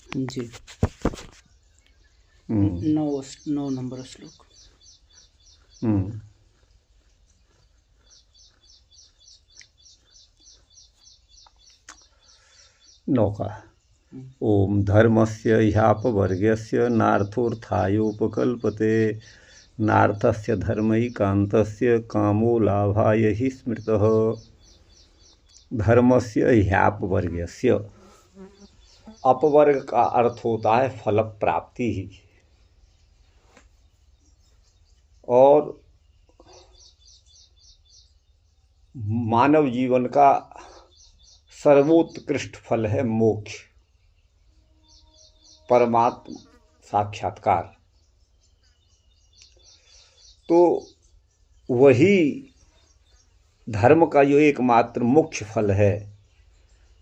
जी। 9 number श्लोक। हम्म। नौका। ओम धर्मस्य ह्यापवर्ग्यस्य नार्थोत्थायोपकल्पते नार्थस्य धर्मैकान्तस्य कामो लाभाय हि स्मृतः। धर्मस्य ह्यापवर्ग्यस्य, अपवर्ग का अर्थ होता है फल प्राप्ति ही, और मानव जीवन का सर्वोत्कृष्ट फल है मोक्ष, परमात्म साक्षात्कार। तो वही धर्म का जो एकमात्र मुख्य फल है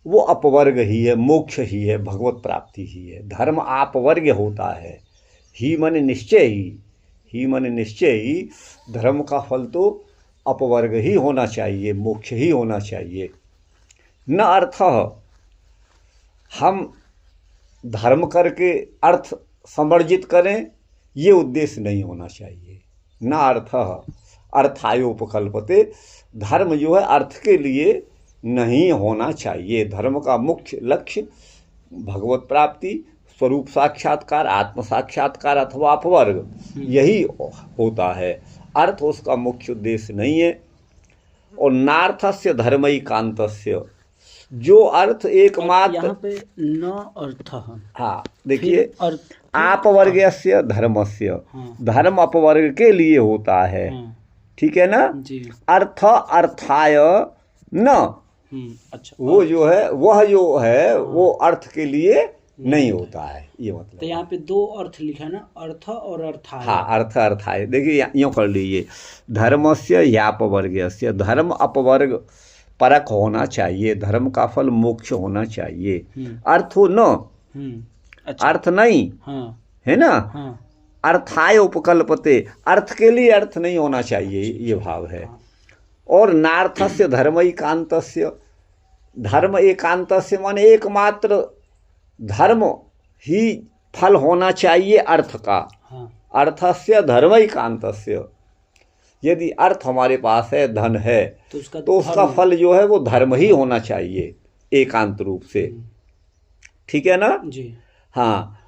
वो अपवर्ग ही है, मोक्ष ही है, भगवत प्राप्ति ही है। धर्म अपवर्ग होता है, ही मन निश्चय ही मन निश्चय ही। धर्म का फल तो अपवर्ग ही होना चाहिए, मोक्ष ही होना चाहिए। न अर्थ हम धर्म करके अर्थ समर्जित करें, ये उद्देश्य नहीं होना चाहिए। न अर्थ अर्थायोपकल्पते, धर्म जो है अर्थ के लिए नहीं होना चाहिए। धर्म का मुख्य लक्ष्य भगवत प्राप्ति, स्वरूप साक्षात्कार, आत्म साक्षात्कार अथवा अपवर्ग, यही होता है। अर्थ उसका मुख्य उद्देश्य नहीं है। और नार्थस्य धर्मैकान्तस्य, जो अर्थ एकमात्र, यहाँ पे न अर्थ। हाँ देखिए, अर्थ आपवर्गस्य धर्मस्य, धर्म अपवर्ग के लिए होता है, ठीक है ना जी। अर्थ अर्थाय न, अच्छा, वो जो है वह जो है वो अर्थ के लिए नहीं होता है, ये मतलब। तो यहाँ पे 2 अर्थ लिखा है ना, अर्थ और अर्थाय। हाँ, अर्थ अर्थाय। देखिए यूँ कर लीजिए, धर्मस्य यापवर्गस्य, धर्म अपवर्ग परक होना चाहिए, धर्म का फल मोक्ष होना चाहिए। अर्थ हो न, अच्छा। अर्थ नहीं, हाँ, है ना। हाँ, अर्थाय उपकल्पते, अर्थ के लिए अर्थ नहीं होना चाहिए, ये भाव है। और नार्थस्य धर्मैकान्तस्य, धर्म एकांतस्य माने एकमात्र धर्म ही फल होना चाहिए अर्थ का। अर्थस्य धर्मैकान्तस्य, यदि अर्थ हमारे पास है, धन है, तो उसका फल जो है वो धर्म ही होना चाहिए एकांत रूप से, ठीक है ना जी। हाँ।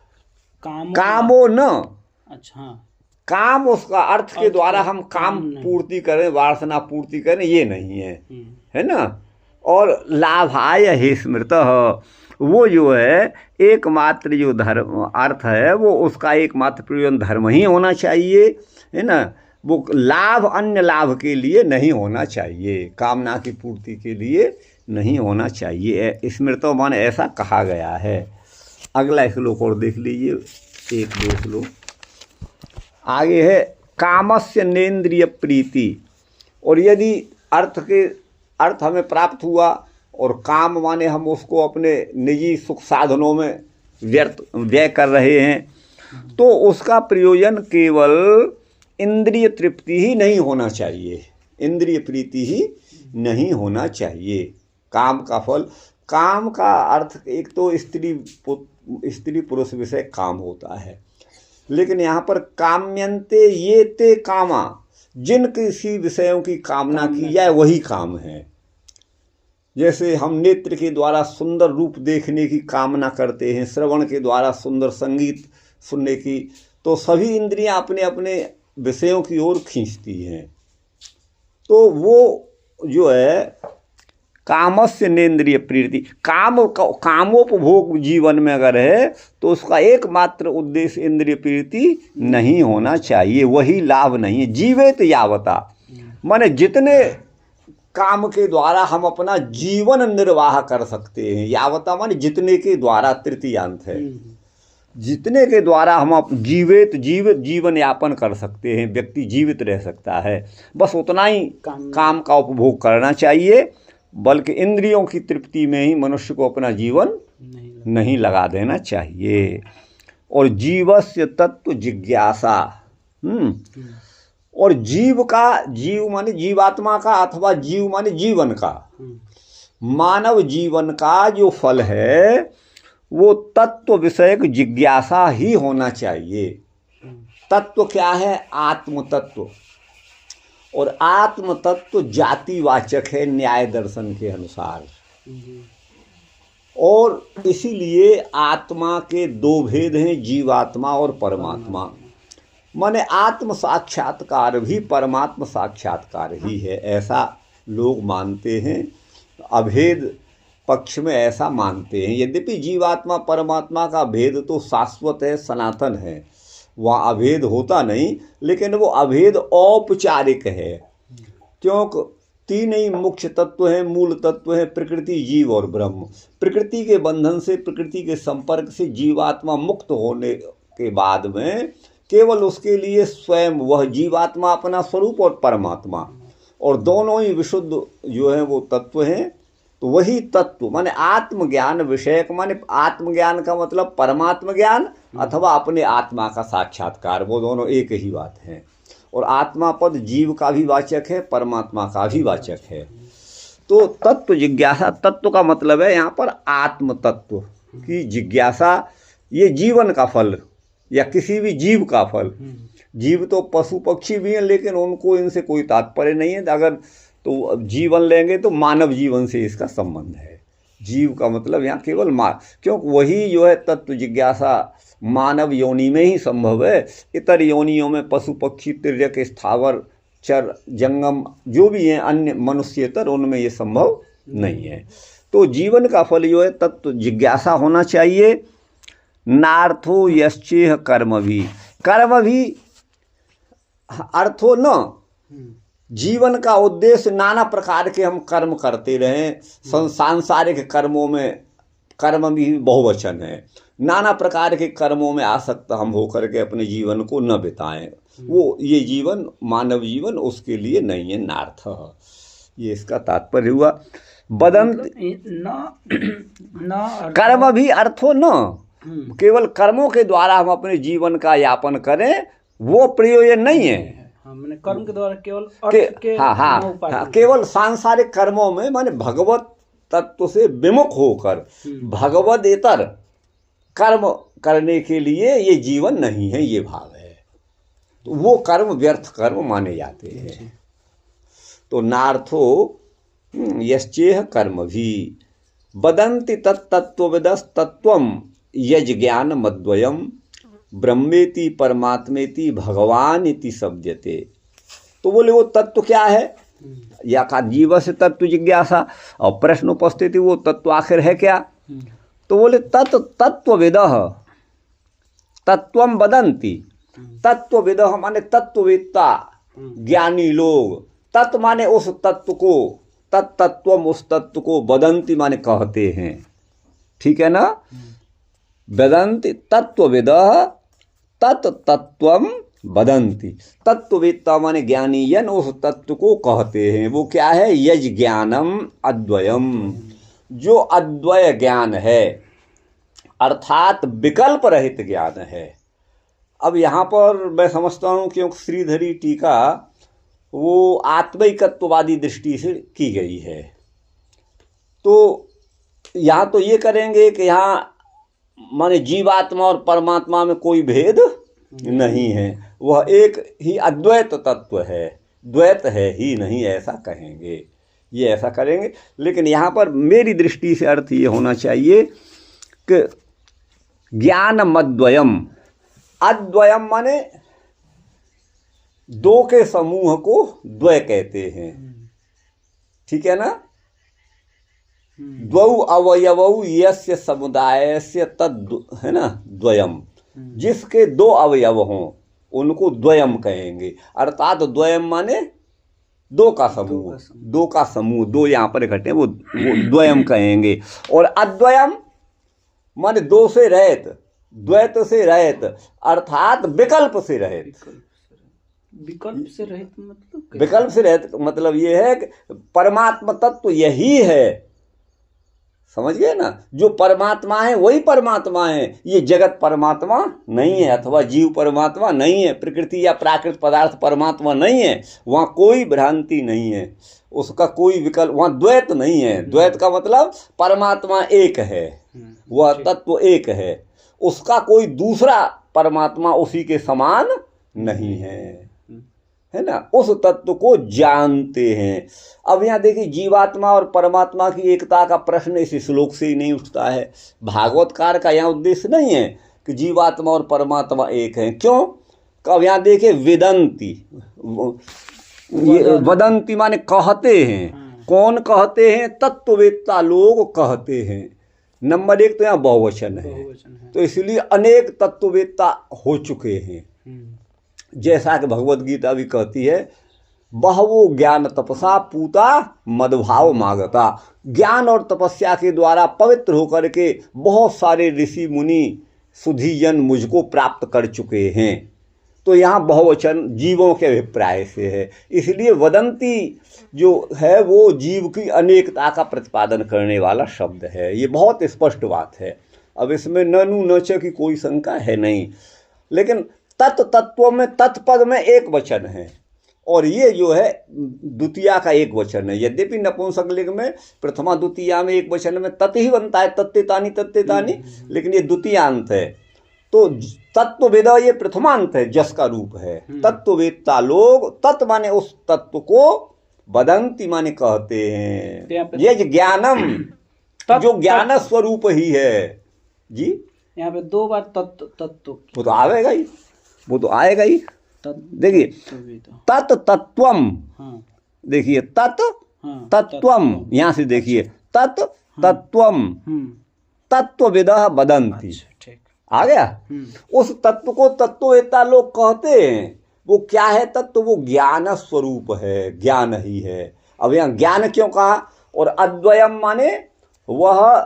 कामो न, अच्छा, काम उसका अर्थ के द्वारा हम काम पूर्ति करें, वासना पूर्ति करें, ये नहीं है, है ना। और लाभाय हि स्मृतः, वो जो है एकमात्र जो धर्म अर्थ है वो उसका एकमात्र प्रयोजन धर्म ही होना चाहिए, है ना। वो लाभ अन्य लाभ के लिए नहीं होना चाहिए, कामना की पूर्ति के लिए नहीं होना चाहिए। स्मृतो माने ऐसा कहा गया है। अगला श्लोक और देख लीजिए, 1-2 श्लोक आगे है। कामस्य नेन्द्रिय प्रीति, और यदि अर्थ हमें प्राप्त हुआ और काम माने हम उसको अपने निजी सुख साधनों में व्यय कर रहे हैं, तो उसका प्रयोजन केवल इंद्रिय तृप्ति ही नहीं होना चाहिए, इंद्रिय प्रीति ही नहीं होना चाहिए। काम का फल, काम का अर्थ एक तो स्त्री पुरुष विषय काम होता है, लेकिन यहाँ पर काम्यन्ते ये ते कामा, जिन किसी विषयों की कामना की जाए वही काम है। जैसे हम नेत्र के द्वारा सुंदर रूप देखने की कामना करते हैं, श्रवण के द्वारा सुंदर संगीत सुनने की, तो सभी इंद्रियां अपने अपने विषयों की ओर खींचती हैं। तो वो जो है कामस्य नेन्द्रिय प्रीति, कामोपभोग जीवन में अगर है तो उसका एकमात्र उद्देश्य इंद्रिय प्रीति नहीं होना चाहिए, वही लाभ नहीं है। जीवेत यावता माने जितने काम के द्वारा हम अपना जीवन निर्वाह कर सकते हैं, यावता माने जितने के द्वारा, तृतीयांत है, जितने के द्वारा हम जीवन यापन कर सकते हैं, व्यक्ति जीवित रह सकता है, बस उतना ही काम का उपभोग करना चाहिए। बल्कि इंद्रियों की तृप्ति में ही मनुष्य को अपना जीवन नहीं लगा देना चाहिए। और जीवस्य तत्व जिज्ञासा, और जीव माने जीवात्मा का, अथवा जीव माने जीवन का, मानव जीवन का जो फल है वो तत्व विषयक जिज्ञासा ही होना चाहिए। तत्व क्या है? आत्म तत्व। और आत्म तत्व जातिवाचक है न्याय दर्शन के अनुसार। और इसीलिए आत्मा के दो भेद हैं, जीवात्मा और परमात्मा। माने आत्म साक्षात्कार भी परमात्मा साक्षात्कार ही है, ऐसा लोग मानते हैं। अभेद पक्ष में ऐसा मानते हैं। यद्यपि जीवात्मा परमात्मा का भेद तो शाश्वत है, सनातन है, वहाँ अभेद होता नहीं, लेकिन वो अभेद औपचारिक है। क्योंकि तीन ही मुख्य तत्व हैं, मूल तत्व हैं, प्रकृति, जीव और ब्रह्म। प्रकृति के बंधन से, प्रकृति के संपर्क से जीवात्मा मुक्त होने के बाद में केवल उसके लिए स्वयं वह जीवात्मा अपना स्वरूप और परमात्मा, और दोनों ही विशुद्ध जो है वो तत्व हैं। तो वही तत्व माने आत्मज्ञान विषयक, माने आत्मज्ञान का मतलब परमात्म ज्ञान अथवा अपने आत्मा का साक्षात्कार, वो दोनों एक ही बात है। और आत्मा पद जीव का भी वाचक है, परमात्मा का भी वाचक है। तो तत्व जिज्ञासा, तत्व का मतलब है यहाँ पर आत्म तत्व की जिज्ञासा। ये जीवन का फल या किसी भी जीव का फल। जीव तो पशु पक्षी भी हैं, लेकिन उनको इनसे कोई तात्पर्य नहीं है। अगर तो जीवन लेंगे तो मानव जीवन से इसका संबंध है। जीव का मतलब यहाँ केवल क्योंकि वही जो है तत्व जिज्ञासा मानव योनि में ही संभव है। इतर योनियों में पशु पक्षी तिर्यक स्थावर चर जंगम जो भी हैं अन्य मनुष्यतर, उनमें ये संभव नहीं है। तो जीवन का फल जो है तत्व जिज्ञासा होना चाहिए। नार्थो यश्चेह कर्म भी, कर्म भी अर्थो न, जीवन का उद्देश्य नाना प्रकार के हम कर्म करते रहें। सांसारिक कर्मों में कर्म भी बहुवचन है। नाना प्रकार के कर्मों में आसक्त हम होकर के अपने जीवन को न बिताएं, वो ये जीवन मानव जीवन उसके लिए नहीं है। नार्थ, ये इसका तात्पर्य हुआ। बदंत कर्म भी अर्थो न, केवल कर्मों के द्वारा हम अपने जीवन का यापन करें वो प्रयोजन नहीं है। मैंने कर्म के द्वारा केवल अर्थ के हाँ, केवल सांसारिक कर्मों में माने भगवत तत्व से विमुख होकर भगवदेतर कर्म करने के लिए ये जीवन नहीं है, ये भाव है। तो वो कर्म व्यर्थ कर्म माने जाते हैं। तो नार्थो यश्चेह कर्म भी बदंति तत्तत्वविदस् तत्वम यज ज्ञान मद्वयम ब्रह्मेति परमात्मेति भगवान इति शब्दते। तो बोले वो तत्व क्या है? या का जीव से तत्व जिज्ञासा, और प्रश्न उपस्थिति वो तत्व आखिर है क्या? तो बोले तत्वविदः तत्वम वदन्ति। तत्वविदः माने तत्ववेत्ता, ज्ञानी लोग। तत्व माने उस तत्व को, तत्तत्वम उस तत्व को, वदन्ति माने कहते हैं। ठीक है ना? वदन्ति तत्वविदः तत्तत्वम वदन्ति। तत्ववेत्ता माने ज्ञानी जन उस तत्व को कहते हैं। वो क्या है? यज ज्ञानम अद्वयम, जो अद्वय ज्ञान है, अर्थात विकल्प रहित ज्ञान है। अब यहाँ पर मैं समझता हूँ क्योंकि श्रीधरी टीका वो आत्मिकत्ववादी दृष्टि से की गई है। तो यहाँ तो ये करेंगे कि यहाँ माने जीवात्मा और परमात्मा में कोई भेद नहीं है, वह एक ही अद्वैत तत्व है, द्वैत है ही नहीं, ऐसा कहेंगे, ये ऐसा करेंगे। लेकिन यहाँ पर मेरी दृष्टि से अर्थ ये होना चाहिए कि ज्ञानमद्वयम, अद्वयम माने दो के समूह को द्वय कहते हैं। ठीक है ना? द्वौ अवयवौ यस्य समुदायस्य तद, है ना, द्वयम। जिसके दो अवयव हों उनको द्वयम कहेंगे। अर्थात द्वयम माने दो का समूह, दो का समूह, दो यहाँ पर इकट्ठे, वो द्वयम कहेंगे। और अद्वयम माने दो से रहित, द्वैत से रहित, अर्थात विकल्प से रहित। विकल्प से रहित मतलब, विकल्प से रहित मतलब ये है कि परमात्मा तत्व यही है, समझ गए ना, जो परमात्मा है वही परमात्मा है, ये जगत परमात्मा नहीं है, अथवा जीव परमात्मा नहीं है, प्रकृति या प्राकृत पदार्थ परमात्मा नहीं है, वहाँ कोई भ्रांति नहीं है, उसका कोई विकल्प, वहाँ द्वैत नहीं है। द्वैत का मतलब परमात्मा एक है, वह तत्व एक है, उसका कोई दूसरा परमात्मा उसी के समान नहीं है ना, उस तत्व को जानते हैं। अब यहाँ देखिए, जीवात्मा और परमात्मा की एकता का प्रश्न इस श्लोक से ही नहीं उठता है। भागवतकार का यहाँ उद्देश्य नहीं है कि जीवात्मा और परमात्मा एक हैं। क्यों? अब यहाँ देखिए, वेदंती, वदंती माने कहते हैं। कौन कहते हैं? तत्ववेत्ता लोग कहते हैं। नंबर एक तो यहाँ बहुवचन है, तो इसलिए अनेक तत्ववेत्ता हो चुके हैं। जैसा कि भगवत गीता भी कहती है, बहवो ज्ञान तपसा पूता मदभाव मागता। ज्ञान और तपस्या के द्वारा पवित्र होकर के बहुत सारे ऋषि मुनि सुधीजन मुझको प्राप्त कर चुके हैं। तो यहाँ बहुवचन जीवों के अभिप्राय से है, इसलिए वदंती जो है वो जीव की अनेकता का प्रतिपादन करने वाला शब्द है। ये बहुत स्पष्ट बात है, अब इसमें ननु नच की कोई शंका है नहीं। लेकिन तत्व में, तत्पद में एक वचन है, और ये जो है द्वितीया का एक वचन है। यद्यपि नपुंसकलिंग में प्रथमा द्वितीया में एक वचन में तत् ही बनता है, तत्तेतानी, लेकिन ये द्वितीयांत है। तो तत्ववेद ये प्रथमांत है, जस का रूप है। तत्ववेत्ता लोग, तत्व माने उस तत्व को, वदंती माने कहते हैं। ये ज्ञानम, जो ज्ञान स्वरूप ही है जी। यहाँ पे दो बार तत्व वो तो आएगा ही, वो तो आएगा ही। देखिए, तत्वम, देखिए तत्वम, यहाँ से देखिए तत्वम, तत्वविदः वदन्ति, आ गया। उस तत्व को तत्ववेत्ता लोग कहते हैं। वो क्या है तत्व? वो ज्ञान स्वरूप है, ज्ञान ही है। अब यहाँ ज्ञान क्यों कहा? और अद्वयम माने वह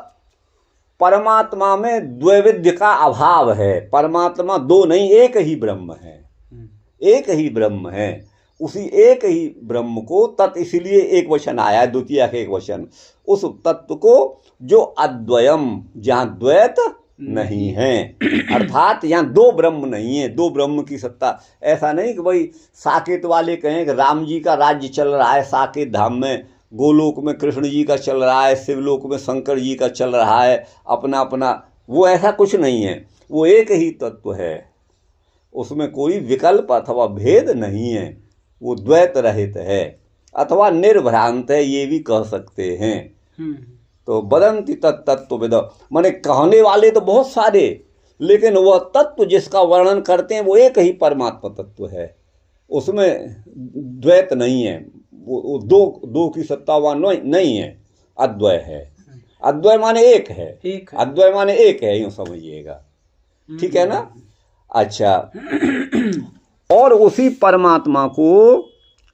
परमात्मा में द्वैविध्य का अभाव है। परमात्मा दो नहीं, एक ही ब्रह्म है, एक ही ब्रह्म है। उसी एक ही ब्रह्म को, तत् इसलिए एक वचन आया, द्वितीय का एक वचन, उस तत्व को जो अद्वयम, जहाँ द्वैत नहीं है, अर्थात यहाँ दो ब्रह्म नहीं है, दो ब्रह्म की सत्ता। ऐसा नहीं कि भाई साकेत वाले कहें कि राम जी का राज्य चल रहा है साकेत धाम में, गोलोक में कृष्ण जी का चल रहा है, शिवलोक में शंकर जी का चल रहा है, अपना अपना, वो ऐसा कुछ नहीं है। वो एक ही तत्व है, उसमें कोई विकल्प अथवा भेद नहीं है, वो द्वैत रहित है अथवा निर्भ्रांत है, ये भी कह सकते हैं। तो वदंती तत्वविद माने कहने वाले तो बहुत सारे, लेकिन वह तत्व जिसका वर्णन करते हैं वो एक ही परमात्मा तत्व है, उसमें द्वैत नहीं है, वो दो की सत्ता नहीं है, अद्वय है। अद्वय माने एक है, अद्वय माने एक है, यूँ समझिएगा, ठीक है ना। अच्छा, और उसी परमात्मा को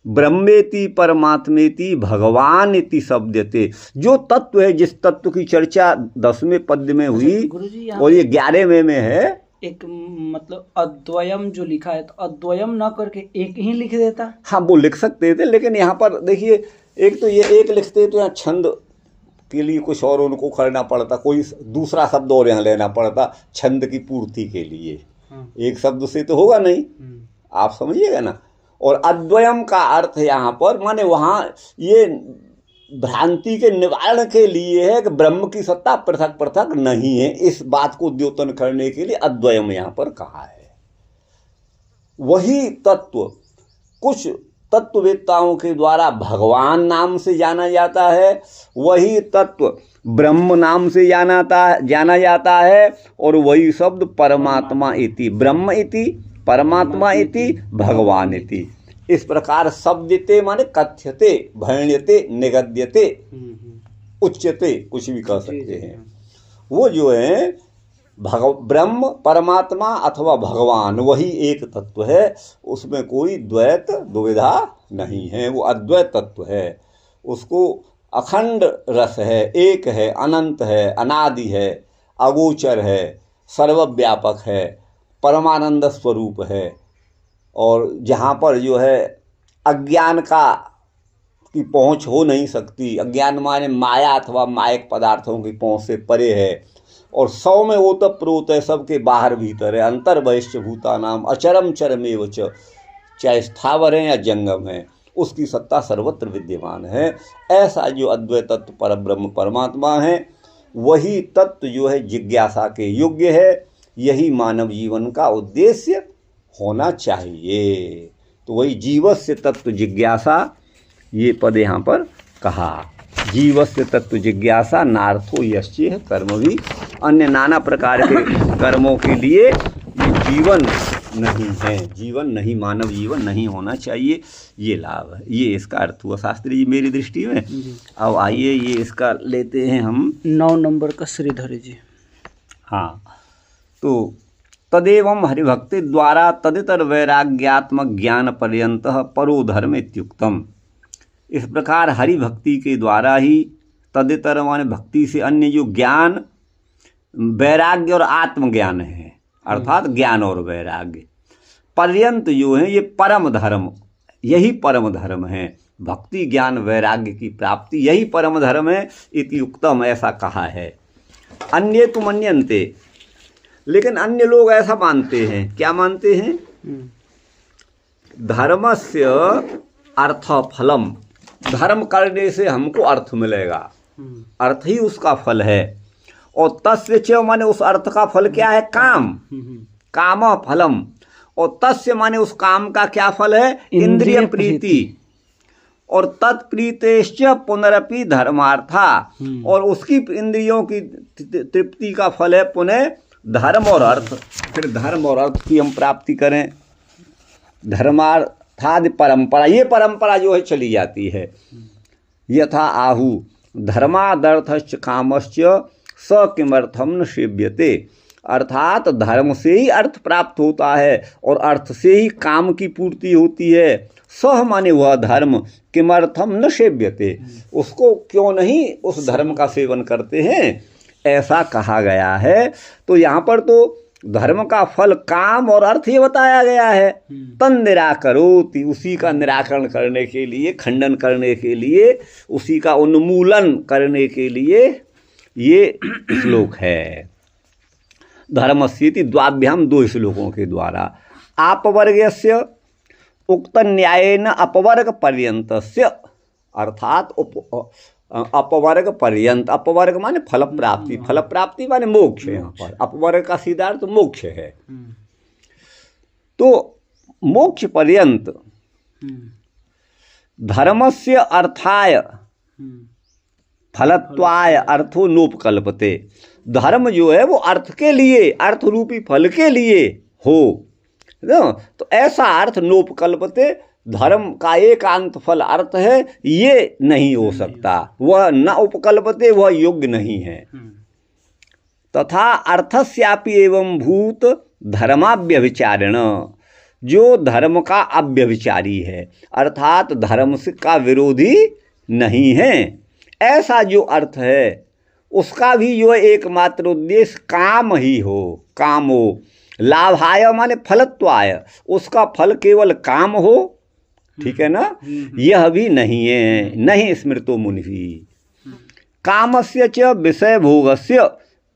ब्रह्मेति परमात्मेति भगवान इति शब्दते, जो तत्व है, जिस तत्व की चर्चा 10वें पद्य में हुई और ये 11वें में है। एक मतलब अद्वयम जो लिखा है, तो अद्वयम ना करके एक ही लिख देता। हाँ, वो लिख सकते थे, लेकिन यहाँ पर देखिए, एक तो ये एक लिखते तो यहाँ छंद के लिए कुछ और उनको करना पड़ता, कोई दूसरा शब्द और यहाँ लेना पड़ता छंद की पूर्ति के लिए। एक शब्द से तो होगा नहीं, आप समझिएगा ना। और अद्वयम का अर्थ यहाँ पर माने वहाँ ये भ्रांति के निवारण के लिए है कि ब्रह्म की सत्ता पृथक पृथक नहीं है, इस बात को द्योतन करने के लिए अद्वयम यहाँ पर कहा है। वही तत्व कुछ तत्ववेत्ताओं के द्वारा भगवान नाम से जाना जाता है, वही तत्व ब्रह्म नाम से जाना जाता है, और वही शब्द परमात्मा इति, ब्रह्म इति, परमात्मा इति, भगवान इति। इस प्रकार शब्दते माने कथ्यते, भण्यते, निगद्यते, उच्यते, कुछ भी कह सकते हैं। वो जो है ब्रह्म, परमात्मा अथवा भगवान, वही एक तत्व है, उसमें कोई द्वैत दुविधा नहीं है, वो अद्वैत तत्व है। उसको अखंड रस है, एक है, अनंत है, अनादि है, अगोचर है, सर्वव्यापक है, परमानंद स्वरूप है। और जहाँ पर जो है अज्ञान की की पहुँच हो नहीं सकती। अज्ञान माने माया अथवा मायक पदार्थों की पहुँच से परे है। और 100 में ओतप्रोत है, सबके बाहर भीतर है। अंतर बहिश्च भूतानाम अचरम चरमेव च, चाहे स्थावर है या जंगम है, उसकी सत्ता सर्वत्र विद्यमान है। ऐसा जो अद्वैत तत्व परब्रह्म परमात्मा है, वही तत्व जो है जिज्ञासा के योग्य है। यही मानव जीवन का उद्देश्य होना चाहिए। तो वही जीवस्य तत्व जिज्ञासा, ये पद यहाँ पर कहा। जीवस्य तत्व जिज्ञासा नार्थो यश्चेह कर्म भी, अन्य नाना प्रकार के कर्मों के लिए ये जीवन नहीं है, जीवन नहीं, मानव जीवन नहीं होना चाहिए। ये लाभ है, ये इसका अर्थ हुआ शास्त्री जी मेरी दृष्टि में। अब आइए ये इसका लेते हैं हम 9 नंबर का श्रीधर जी। हाँ, तो तदेवं हरिभक्ति द्वारा तदितर वैराग्यात्मक ज्ञान पर्यंत परो धर्म इत्युक्तम। इस प्रकार हरि भक्ति के द्वारा ही तदितर माने भक्ति से अन्य जो ज्ञान, वैराग्य और आत्मज्ञान है, अर्थात ज्ञान और वैराग्य पर्यंत जो है ये परम धर्म, यही परम धर्म है। भक्ति ज्ञान वैराग्य की प्राप्ति यही परम धर्म है। इति उक्तम, ऐसा कहा है। अन्ये तु मन्यन्ते, लेकिन अन्य लोग ऐसा मानते हैं। क्या मानते हैं? धर्मस्य अर्थ फलम, धर्म करने से हमको अर्थ मिलेगा, अर्थ ही उसका फल है। और तस्य च माने उस अर्थ का फल क्या है? काम, काम फलम। और तस्य माने उस काम का क्या फल है? इंद्रिय प्रीति। और तत्प्रीतेश्च पुनरपि धर्मार्था, और उसकी इंद्रियों की तृप्ति का फल है पुनः धर्म और अर्थ। फिर धर्म और अर्थ की हम प्राप्ति करें। धर्मार्थादि परंपरा, ये परंपरा जो है चली जाती है। यथा आहु धर्मादर्थश्च कामश्च स किमर्थम न सेव्यते, अर्थात धर्म से ही अर्थ प्राप्त होता है और अर्थ से ही काम की पूर्ति होती है। सह माने वह धर्म, किमर्थम न सेव्यते, उसको क्यों नहीं उस धर्म का सेवन करते हैं, ऐसा कहा गया है। तो यहाँ पर तो धर्म का फल काम और अर्थ ही बताया गया है। तन निराकरोति, उसी का निराकरण करने के लिए, खंडन करने के लिए, उसी का उन्मूलन करने के लिए ये श्लोक है। धर्मस्येति द्वाभ्याम, 2 श्लोकों के द्वारा। आपवर्गस्य उक्त न्यायेन अपवर्ग पर्यंतस्य, अर्थात अपवर्ग पर्यंत, अपवर्ग माने फल प्राप्ति, फल प्राप्ति माने मोक्ष। यहाँ पर अपवर्ग का सीधा अर्थ मोक्ष है। तो मोक्ष पर्यंत धर्मस्य अर्थाय फलत्वाय अर्थो नोपकल्पते, धर्म जो है वो अर्थ के लिए, अर्थ रूपी फल के लिए हो। तो ऐसा अर्थ नोपकल्पते, धर्म का एकांत फल अर्थ है, ये नहीं हो सकता। वह न उपकल्पते, वह योग्य नहीं है। तथा अर्थस्यापि एवं भूत धर्माव्यभिचारिण, जो धर्म का अव्यभिचारी है, अर्थात धर्म से का विरोधी नहीं है, ऐसा जो अर्थ है उसका भी जो एकमात्र उद्देश्य काम ही हो, काम हो। लाभाय माने फलत्वाय, उसका फल केवल काम हो, ठीक है ना, यह भी नहीं है। नहीं स्मृतो मुनि। कामस्य च विषय भोगस्य,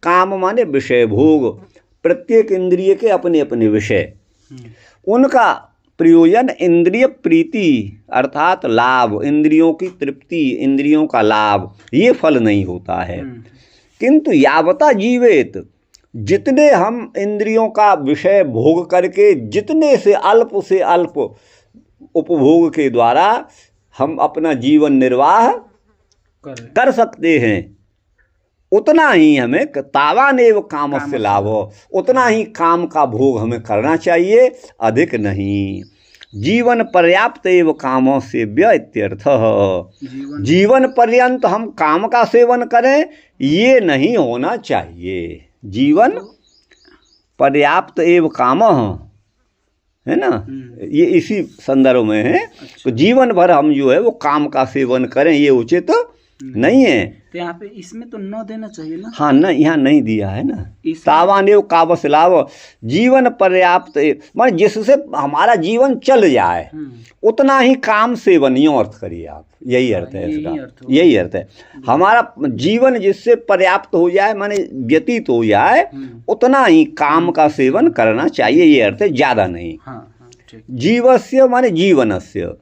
काम माने विषय भोग, प्रत्येक इंद्रिय के अपने अपने विषय, उनका प्रयोजन इंद्रिय प्रीति अर्थात लाभ, इंद्रियों की तृप्ति, इंद्रियों का लाभ, ये फल नहीं होता है। किंतु यावता जीवेत, जितने हम इंद्रियों का विषय भोग करके, जितने से अल्प उपभोग के द्वारा हम अपना जीवन निर्वाह कर सकते हैं, उतना ही हमें तावानेव कामस्य लाभो, उतना ही काम का भोग हमें करना चाहिए, अधिक नहीं। जीवन पर्याप्त एव कामो सेव्य इत्यर्थ। जीवन पर्यंत हम काम का सेवन करें, ये नहीं होना चाहिए। जीवन पर्याप्त एव काम है ना, ये इसी संदर्भ में है। तो जीवन भर हम जो है वो काम का सेवन करें, ये उचित नहीं है। तो यहाँ पे इसमें तो न देना चाहिए ना। हाँ न, यहाँ नहीं दिया है ना। इसमें तावानेव कावस लाव जीवन पर्याप्त, मान जिससे हमारा जीवन चल जाए उतना ही काम सेवन, यूँ अर्थ करिए आप, यही अर्थ है यही इसका, अर्थ होगा। यही अर्थ है। हमारा जीवन जिससे पर्याप्त हो जाए, माने व्यतीत हो जाए, उतना ही काम का सेवन करना चाहिए, ये अर्थ है, ज़्यादा नहीं। हाँ हाँ ठीक। जीवस्य माने जीवनस्य,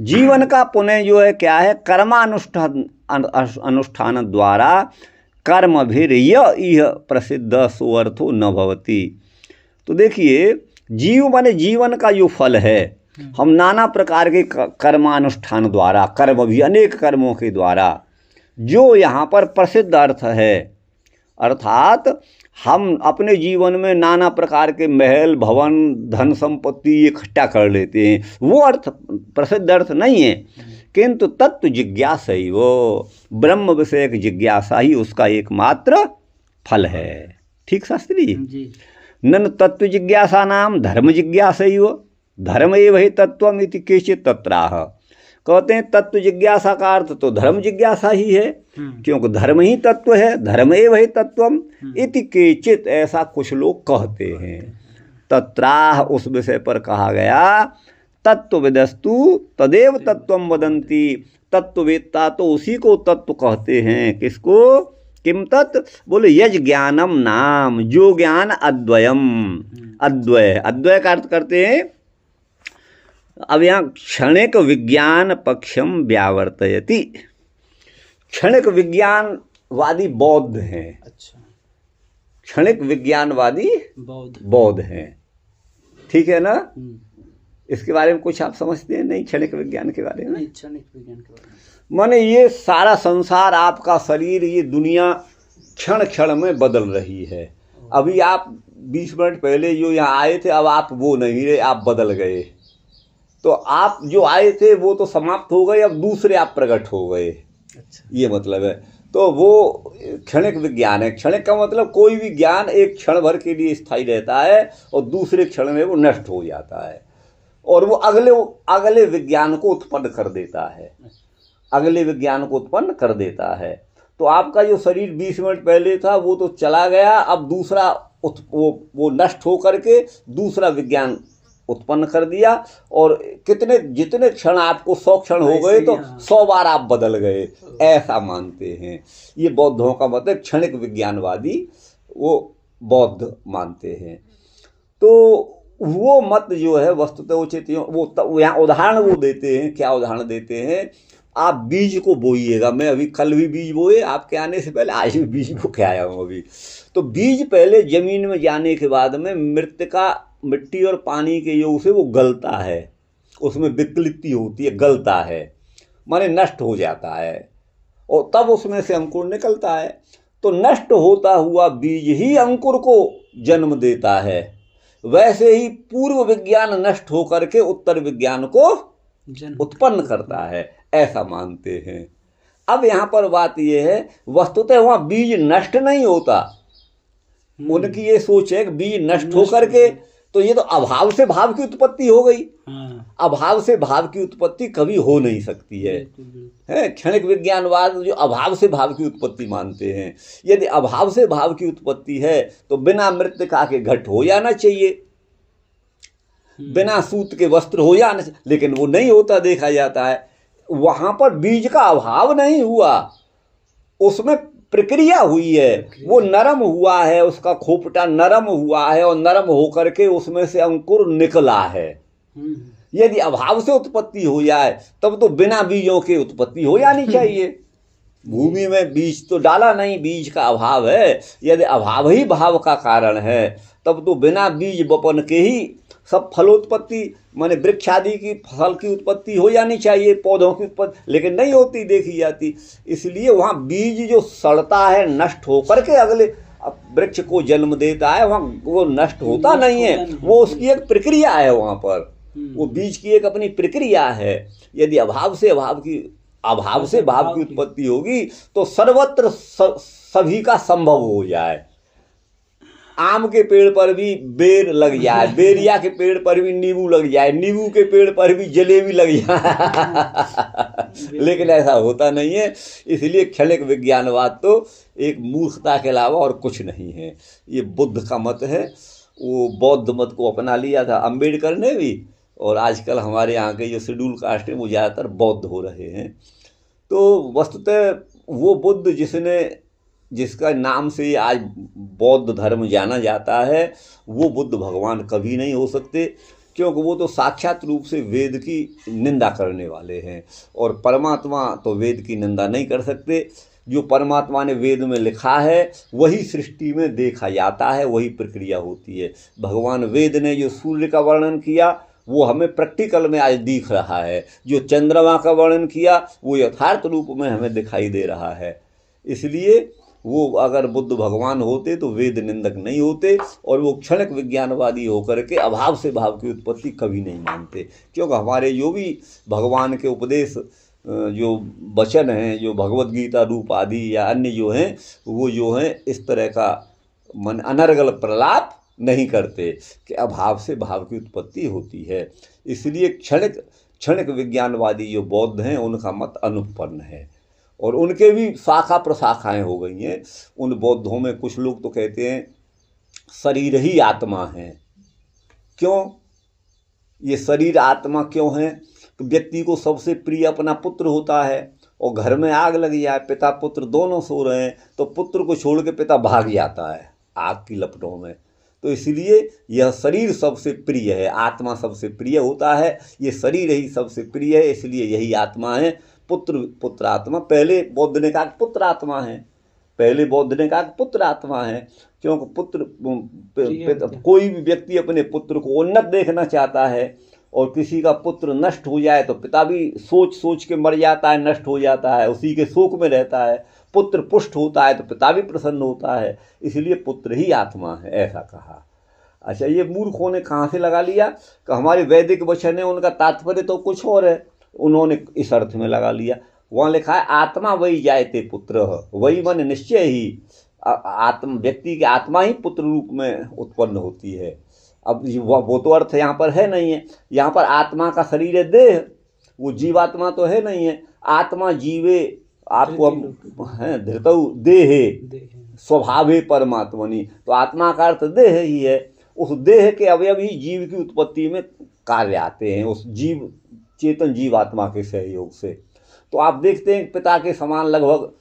जीवन का पुनः जो है क्या है, कर्मानुष्ठान अनुष्ठान द्वारा कर्म भी यह प्रसिद्ध सोअर्थो न भवति। तो देखिए जीव माने जीवन का जो फल है, हम नाना प्रकार के कर्मानुष्ठान द्वारा, कर्म भी अनेक कर्मों के द्वारा, जो यहाँ पर प्रसिद्ध अर्थ है, अर्थात हम अपने जीवन में नाना प्रकार के महल भवन धन संपत्ति इकट्ठा कर लेते हैं, वो अर्थ प्रसिद्ध अर्थ नहीं है, किंतु तत्व जिज्ञासा ही, वो ब्रह्म विषयक जिज्ञासा ही उसका एकमात्र फल है। ठीक शास्त्री जी। नन तत्व जिज्ञासा नाम धर्म जिज्ञासा ही, वो धर्म एव ही तत्वम इति केचित् तत्राह। कहते हैं तत्व जिज्ञासा का अर्थ तो धर्म जिज्ञासा ही है, क्योंकि धर्म ही तत्व है, धर्म एव ही तत्वम इति केचित्, ऐसा कुछ लोग कहते हैं। तत्राह उस विषय पर कहा गया, तत्वविदस्तु तदेव तत्वम वदन्ति, तत्ववेत्ता तो उसी को तत्व कहते हैं। किसको? किम तत्? बोले यज ज्ञानम नाम, जो ज्ञान अद्वयम, अद्वय, अद्वय का अर्थ करते हैं। अब यहाँ क्षणिक विज्ञान पक्षम व्यावर्तयति, क्षणिक विज्ञानवादी बौद्ध हैं। अच्छा, क्षणिक विज्ञानवादी बौद्ध हैं, ठीक है ना। इसके बारे में कुछ आप समझते हैं? नहीं, क्षणिक विज्ञान के बारे में नहीं, क्षणिक विज्ञान के बारे में माने ये सारा संसार, आपका शरीर, ये दुनिया क्षण क्षण में बदल रही है। अभी आप 20 मिनट पहले जो यहाँ आए थे, अब आप वो नहीं रहे, आप बदल गए। तो आप जो आए थे वो तो समाप्त हो गए, अब दूसरे आप प्रकट हो गए। अच्छा, ये मतलब है। तो वो क्षणिक विज्ञान है। क्षणिक का मतलब कोई भी ज्ञान एक क्षण भर के लिए स्थायी रहता है और दूसरे क्षण में वो नष्ट हो जाता है, और वो अगले विज्ञान को उत्पन्न कर देता है, अगले विज्ञान को उत्पन्न कर देता है। तो आपका जो शरीर 20 मिनट पहले था वो तो चला गया, अब दूसरा वो नष्ट हो करके दूसरा विज्ञान उत्पन्न कर दिया, और जितने क्षण आपको 100 क्षण हो गए तो 100 बार आप बदल गए, ऐसा मानते हैं। ये बौद्धों का मतलब क्षणिक विज्ञानवादी वो बौद्ध मानते हैं। तो वो मत जो है वस्तुतः उचित, वो यहाँ उदाहरण वो देते हैं। क्या उदाहरण देते हैं? आप बीज को बोइएगा, मैं अभी कल भी बीज बोए, आपके आने से पहले आज भी बीज बो के आया हूँ अभी। तो बीज पहले जमीन में जाने के बाद में मिट्टी और पानी के योग से वो गलता है, उसमें विकृति होती है, गलता है, माने नष्ट हो जाता है, और तब उसमें से अंकुर निकलता है। तो नष्ट होता हुआ बीज ही अंकुर को जन्म देता है। वैसे ही पूर्व विज्ञान नष्ट होकर के उत्तर विज्ञान को उत्पन्न करता है, ऐसा मानते हैं। अब यहाँ पर बात यह है, वस्तुतः वहाँ बीज नष्ट नहीं होता। उनकी ये सोच है कि बीज नष्ट होकर के, तो ये तो अभाव से भाव की उत्पत्ति हो गई। अभाव से भाव की उत्पत्ति कभी हो नहीं सकती है। क्षणिक विज्ञानवाद जो अभाव से भाव की उत्पत्ति मानते हैं, यदि अभाव से भाव की उत्पत्ति है तो बिना मृत्तिका के घट हो जाना चाहिए, बिना सूत के वस्त्र हो जाना चाहिए, लेकिन वो नहीं होता देखा जाता है। वहां पर बीज का अभाव नहीं हुआ, उसमें प्रक्रिया हुई है, वो नरम हुआ है, उसका खोपटा नरम हुआ है, और नरम होकर के उसमें से अंकुर निकला है। यदि अभाव से उत्पत्ति हो जाए तब तो बिना बीजों के उत्पत्ति हो जानी चाहिए। भूमि में बीज तो डाला नहीं, बीज का अभाव है। यदि अभाव ही भाव का कारण है तब तो बिना बीज बपन के ही सब फलोत्पत्ति, माने वृक्ष आदि की फसल की उत्पत्ति हो जानी चाहिए, पौधों की उत्पत्ति, लेकिन नहीं होती देखी जाती। इसलिए वहाँ बीज जो सड़ता है, नष्ट होकर के अगले वृक्ष को जन्म देता है, वहाँ वो नष्ट होता नहीं है, वो उसकी एक प्रक्रिया है। वहाँ पर वो बीज की एक अपनी प्रक्रिया है। यदि अभाव से भाव की उत्पत्ति होगी तो सर्वत्र सभी का संभव हो जाए। आम के पेड़ पर भी बेर लग जाए, बेरिया के पेड़ पर भी नींबू लग जाए, नींबू के पेड़ पर भी जलेबी लग जाए लेकिन ऐसा होता नहीं है। इसलिए क्षणिक विज्ञानवाद तो एक मूर्खता के अलावा और कुछ नहीं है। ये बुद्ध का मत है, वो बौद्ध मत को अपना लिया था अम्बेडकर ने भी, और आजकल हमारे यहाँ के जो शेड्यूल कास्ट हैं वो ज़्यादातर बौद्ध हो रहे हैं। तो वस्तुतः वो बुद्ध जिसका नाम से आज बौद्ध धर्म जाना जाता है, वो बुद्ध भगवान कभी नहीं हो सकते, क्योंकि वो तो साक्षात रूप से वेद की निंदा करने वाले हैं, और परमात्मा तो वेद की निंदा नहीं कर सकते। जो परमात्मा ने वेद में लिखा है वही सृष्टि में देखा जाता है, वही प्रक्रिया होती है। भगवान वेद ने जो सूर्य का वर्णन किया वो हमें प्रैक्टिकल में आज दिख रहा है, जो चंद्रमा का वर्णन किया वो यथार्थ रूप में हमें दिखाई दे रहा है। इसलिए वो अगर बुद्ध भगवान होते तो वेद निंदक नहीं होते, और वो क्षणिक विज्ञानवादी होकर के अभाव से भाव की उत्पत्ति कभी नहीं मानते। क्योंकि हमारे जो भी भगवान के उपदेश जो वचन हैं, जो भगवत गीता रूप आदि या अन्य जो हैं, वो जो हैं इस तरह का मन अनर्गल प्रलाप नहीं करते कि अभाव से भाव की उत्पत्ति होती है। इसलिए क्षणिक विज्ञानवादी जो बौद्ध हैं उनका मत अनुपन्न है, और उनके भी शाखा प्रशाखाएं हो गई हैं। उन बौद्धों में कुछ लोग तो कहते हैं शरीर ही आत्मा है। क्यों ये शरीर आत्मा क्यों है? तो व्यक्ति को सबसे प्रिय अपना पुत्र होता है, और घर में आग लग जाए, पिता पुत्र दोनों सो रहे हैं, तो पुत्र को छोड़ के पिता भाग जाता है आग की लपटों में। तो इसलिए यह शरीर सबसे प्रिय है, आत्मा सबसे प्रिय होता है, ये शरीर ही सबसे प्रिय है, इसलिए यही आत्मा है। पुत्र आत्मा, पहले बौद्ध ने कहा पुत्र आत्मा है, पहले बौद्ध ने कहा पुत्र आत्मा है, क्योंकि कोई भी व्यक्ति अपने पुत्र को उन्नत देखना चाहता है, और किसी का पुत्र नष्ट हो जाए तो पिता भी सोच सोच के मर जाता है, नष्ट हो जाता है, उसी के शोक में रहता है। पुत्र पुष्ट होता है तो पिता भी प्रसन्न होता है, इसलिए पुत्र ही आत्मा है, ऐसा कहा। अच्छा, ये मूर्खों ने कहाँ से लगा लिया कि हमारे वैदिक वचन है, उनका तात्पर्य तो कुछ और है, उन्होंने इस अर्थ में लगा लिया। वहाँ लिखा है आत्मा वही जायते पुत्र, वही मन निश्चय ही आत्म व्यक्ति की आत्मा ही पुत्र रूप में उत्पन्न होती है। अब वो तो अर्थ यहाँ पर है नहीं है। यहाँ पर आत्मा का शरीर है देह, वो जीवात्मा तो है नहीं है। आत्मा जीवे आपको है धृतौ देहे स्वभावे परमात्मनि, तो आत्मा का अर्थ देह ही है। उस देह के अवयव ही जीव की उत्पत्ति में कार्य आते हैं, उस जीव चेतन जीवात्मा के सहयोग से। तो आप देखते हैं पिता के समान लगभग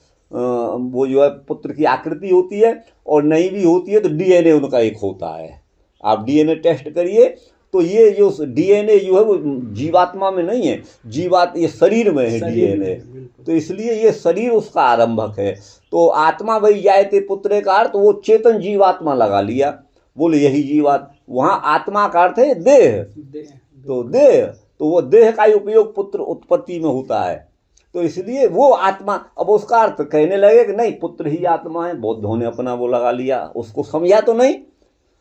वो जो है पुत्र की आकृति होती है, और नहीं भी होती है तो डीएनए उनका एक होता है। आप डीएनए टेस्ट करिए तो ये जो डीएनए जो है वो जीवात्मा में नहीं है, ये शरीर में है डीएनए। तो इसलिए ये शरीर उसका आरंभक है। तो आत्मा वही जायते पुत्र का अर्थ वो चेतन जीवात्मा लगा लिया, बोले यही जीवात्मा। वहाँ आत्मा का अर्थ है देह, तो देह, तो वो देह का ही उपयोग पुत्र उत्पत्ति में होता है। तो इसलिए वो आत्मा, अब उसका अर्थ कहने लगे कि नहीं पुत्र ही आत्मा है, बौद्धों ने अपना वो लगा लिया, उसको समझा तो नहीं।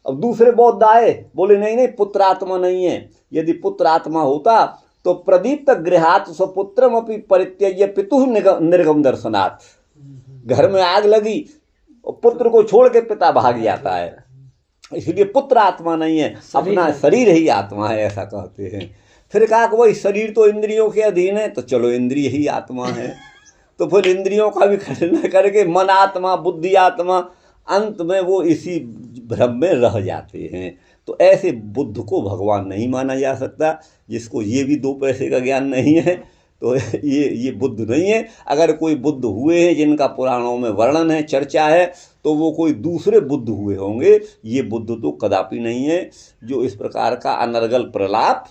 अब दूसरे बौद्ध आए, बोले नहीं पुत्र आत्मा नहीं है। यदि पुत्र आत्मा होता तो प्रदीप्त गृहात स्वपुत्रम अपि परित्यज्य पितुः निर्गम दर्शनात्, घर में आग लगी और पुत्र को छोड़ के पिता भाग जाता है, इसलिए पुत्र आत्मा नहीं है, अपना शरीर ही आत्मा है, ऐसा कहते हैं। फिर कहा कि वही शरीर तो इंद्रियों के अधीन है, तो चलो इंद्रिय ही आत्मा है। तो फिर इंद्रियों का भी खंडन करके मन आत्मा बुद्धि आत्मा, अंत में वो इसी भ्रम में रह जाते हैं। तो ऐसे बुद्ध को भगवान नहीं माना जा सकता, जिसको ये भी दो पैसे का ज्ञान नहीं है, तो ये बुद्ध नहीं है। अगर कोई बुद्ध हुए हैं जिनका पुराणों में वर्णन है, चर्चा है, तो वो कोई दूसरे बुद्ध हुए होंगे। ये बुद्ध तो कदापि नहीं है जो इस प्रकार का अनर्गल प्रलाप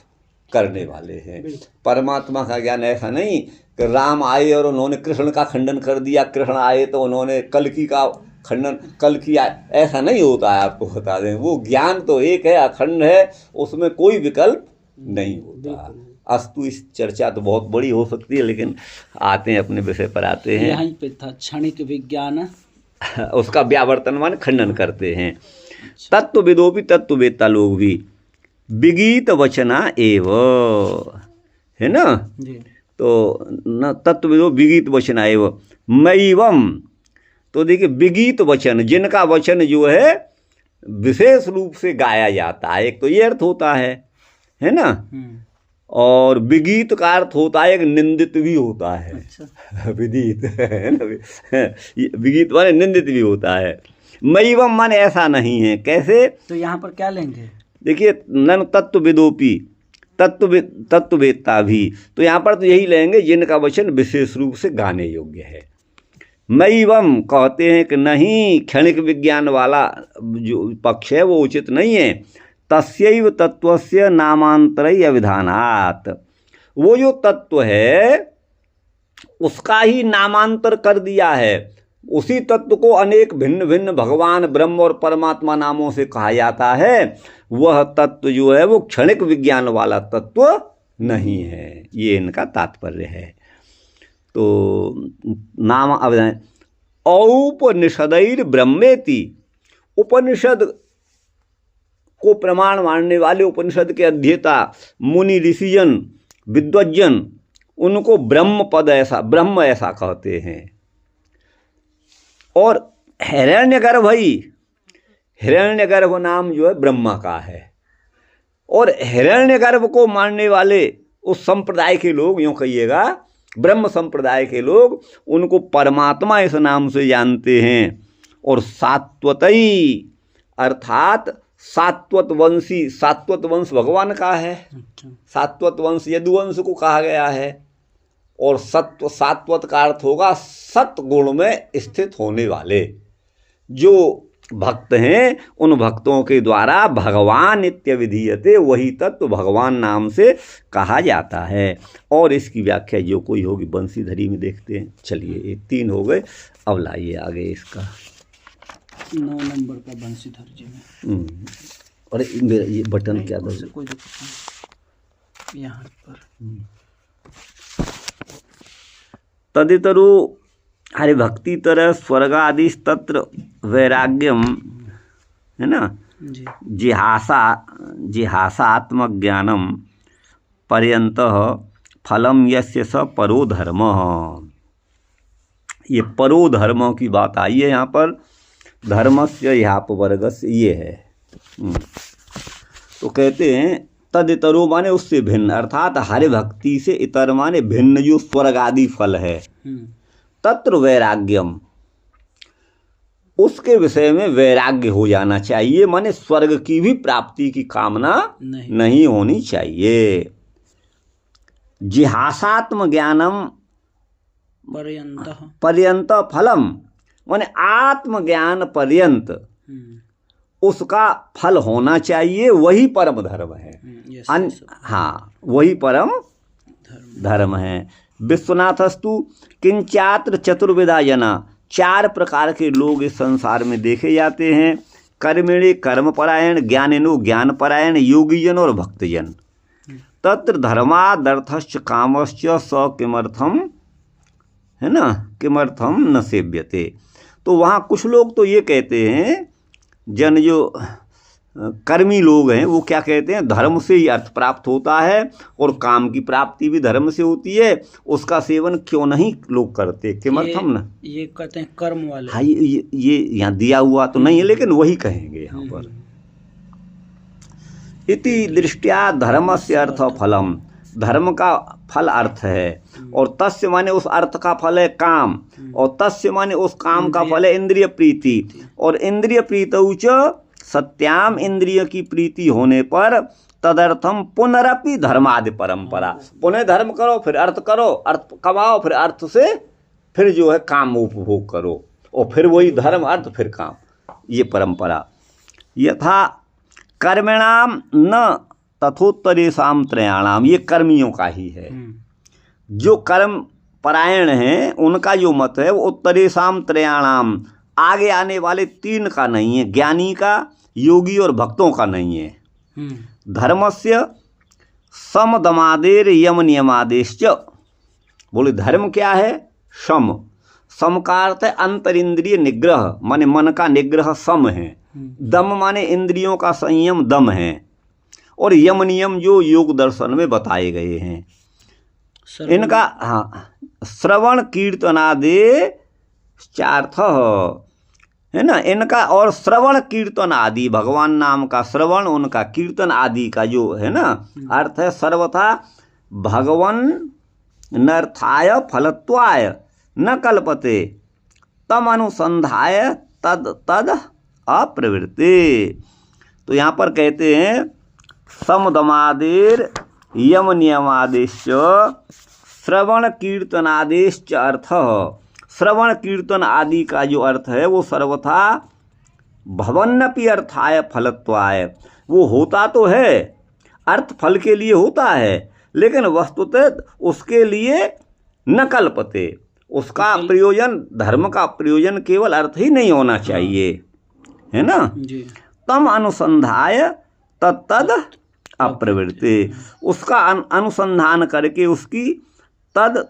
करने वाले हैं। परमात्मा का ज्ञान ऐसा नहीं कि राम आए और उन्होंने कृष्ण का खंडन कर दिया, कृष्ण आए तो उन्होंने कल्कि का खंडन कल किया, ऐसा नहीं होता है। आपको बता दें, वो ज्ञान तो एक है, अखंड है, उसमें कोई विकल्प नहीं होता। अस्तु, इस चर्चा तो बहुत बड़ी हो सकती है, लेकिन आते हैं अपने विषय पर आते हैं। यहीं पे था क्षणिक विज्ञान, उसका व्यावर्तन मान खंडन करते हैं। तत्वविदो भी तत्ववेत्ता लोग भी विगीत वचना एव, है ना जी। तो न तत्वविदो विगीत वचना एव मैवम, तो देखिए विगीत वचन, जिनका वचन जो है विशेष रूप से गाया जाता है, एक तो ये अर्थ होता है ना। और विगीत का अर्थ होता है एक निंदित भी होता है। अच्छा। विदित है ना, विगीत माने निंदित भी होता है। मयिवम माने ऐसा नहीं है। कैसे? तो यहाँ पर क्या लेंगे? देखिए, नन तत्वविदोपि, तत्ववेत्ता भी, तो यहाँ पर तो यही लेंगे जिनका वचन विशेष रूप से गाने योग्य है। मयिवम कहते हैं कि नहीं, क्षणिक विज्ञान वाला जो पक्ष है वो उचित नहीं है। तस्यैव तत्वस्य नामांतरय अविधानात्, वो जो तत्व है उसका ही नामांतर कर दिया है। उसी तत्व को अनेक भिन्न भिन्न भगवान, ब्रह्म और परमात्मा नामों से कहा जाता है। वह तत्व जो है वो क्षणिक विज्ञान वाला तत्व नहीं है, ये इनका तात्पर्य है। तो नाम अवधान औपनिषदैर ब्रह्मेति, उपनिषद को प्रमाण मानने वाले, उपनिषद के अध्येता मुनि ऋषिजन विद्वज्जन उनको ब्रह्म पद ऐसा, ब्रह्म ऐसा कहते हैं। और हिरण्यगर्भ ही, हिरण्यगर्भ नाम जो है ब्रह्मा का है। और हिरण्यगर्भ को मानने वाले उस संप्रदाय के लोग, यूँ कहिएगा ब्रह्म संप्रदाय के लोग, उनको परमात्मा इस नाम से जानते हैं। और सात्वतई अर्थात सात्वत वंशी, सात्वत वंश भगवान का है। सात्वत वंश यदुवंश को कहा गया है। और सत्व, सात्वत का अर्थ होगा सत्गुण में स्थित होने वाले। जो भक्त हैं उन भक्तों के द्वारा भगवान नित्यविधीयते, वही तत्व भगवान नाम से कहा जाता है। और इसकी व्याख्या जो कोई होगी बंसीधरी में देखते हैं। चलिए, ये 3 हो गए, अब लाइए आगे इसका 9 नंबर का बंसीधर जी में। और मेरा ये बटन क्या दर्ज, कोई दिक्कत नहीं यहाँ पर। तदितरु हरि भक्ति तरह स्वर्गादि तत्र वैराग्यम, है ना, जिहासात्मक ज्ञानम पर्यंत फलम यस्य स परो धर्म। ये परो धर्म की बात आई है यहाँ पर। धर्मस्य ह्यापवर्गस्य ये है। तो कहते हैं तदितरो माने उससे भिन्न, अर्थात हरि भक्ति से इतर माने भिन्न जो स्वर्ग आदि फल है। तत्र वैराग्यम, उसके विषय में वैराग्य हो जाना चाहिए, माने स्वर्ग की भी प्राप्ति की कामना नहीं होनी चाहिए। जिहासात्म ज्ञानम पर्यंत फलम, माने आत्मज्ञान पर्यंत उसका फल होना चाहिए, वही परम धर्म है। हाँ, वही परम धर्म है। विश्वनाथस्तु किंचात्र चतुर्विधा जना, 4 प्रकार के लोग इस संसार में देखे जाते हैं। कर्मिणे कर्मपरायण, ज्ञानिनो ज्ञानपरायण, योगीजन और भक्तजन। तत्र धर्मादर्थश्च कामश्च स किमर्थम, है ना, किमर्थम न सेव्यते। तो वहाँ कुछ लोग तो ये कहते हैं, जन जो कर्मी लोग हैं वो क्या कहते हैं, धर्म से ही अर्थ प्राप्त होता है और काम की प्राप्ति भी धर्म से होती है, उसका सेवन क्यों नहीं लोग करते, किमर्थम न। ये कहते हैं कर्म वाले। हाँ, ये यहाँ दिया हुआ तो नहीं है, लेकिन वही कहेंगे यहाँ पर। इति दृष्टिया धर्म से अर्थ फलम, धर्म का फल अर्थ है। और तस्य माने उस अर्थ का फल है काम, और तस्य माने उस काम का फल है इंद्रिय प्रीति। और इंद्रिय प्रीतौच सत्याम, इंद्रिय की प्रीति होने पर तदर्थम पुनरपि धर्मादि परंपरा, पुनः धर्म करो फिर अर्थ करो, अर्थ कमाओ फिर अर्थ से फिर जो है काम उपभोग करो, और फिर वही धर्म अर्थ फिर काम, ये परंपरा। यथा कर्मिणाम न तथोत्तरेषाम त्रयाणाम, ये कर्मियों का ही है। जो कर्म परायण हैं उनका जो मत है वो उत्तरेषाम त्रयाणाम, आगे आने वाले 3 का नहीं है, ज्ञानी का, योगी और भक्तों का नहीं है। धर्मस्य समदमादेर यम नियमादेश्च, बोले धर्म क्या है, सम, सम का अर्थ है अंतर इंद्रिय निग्रह, माने मन का निग्रह सम है। दम माने इंद्रियों का संयम दम है। और यम नियम जो योग दर्शन में बताए गए हैं इनका, हाँ, श्रवण कीर्तनादे चार्थ, है ना, इनका और श्रवण कीर्तन आदि, भगवान नाम का श्रवण, उनका कीर्तन आदि का जो है ना अर्थ है, सर्वथा भगवन नर्थाय फलत्वाय न कल्पते तम अनुसंधाय तद तद अप्रवृत्ति। तो यहाँ पर कहते हैं समदमादेर यम नियमादेश श्रवण कीर्तनादेश अर्थ, श्रवण कीर्तन आदि का जो अर्थ है वो सर्वथा भवन्नपि अर्थाय फलत्वाय, वो होता तो है, अर्थ फल के लिए होता है, लेकिन वस्तुतः उसके लिए न कल्पते, उसका प्रयोजन, धर्म का प्रयोजन केवल अर्थ ही नहीं होना चाहिए, है ना जी। तम अनुसंधाय तद अप्रवृत्ति, उसका अनुसंधान करके उसकी तद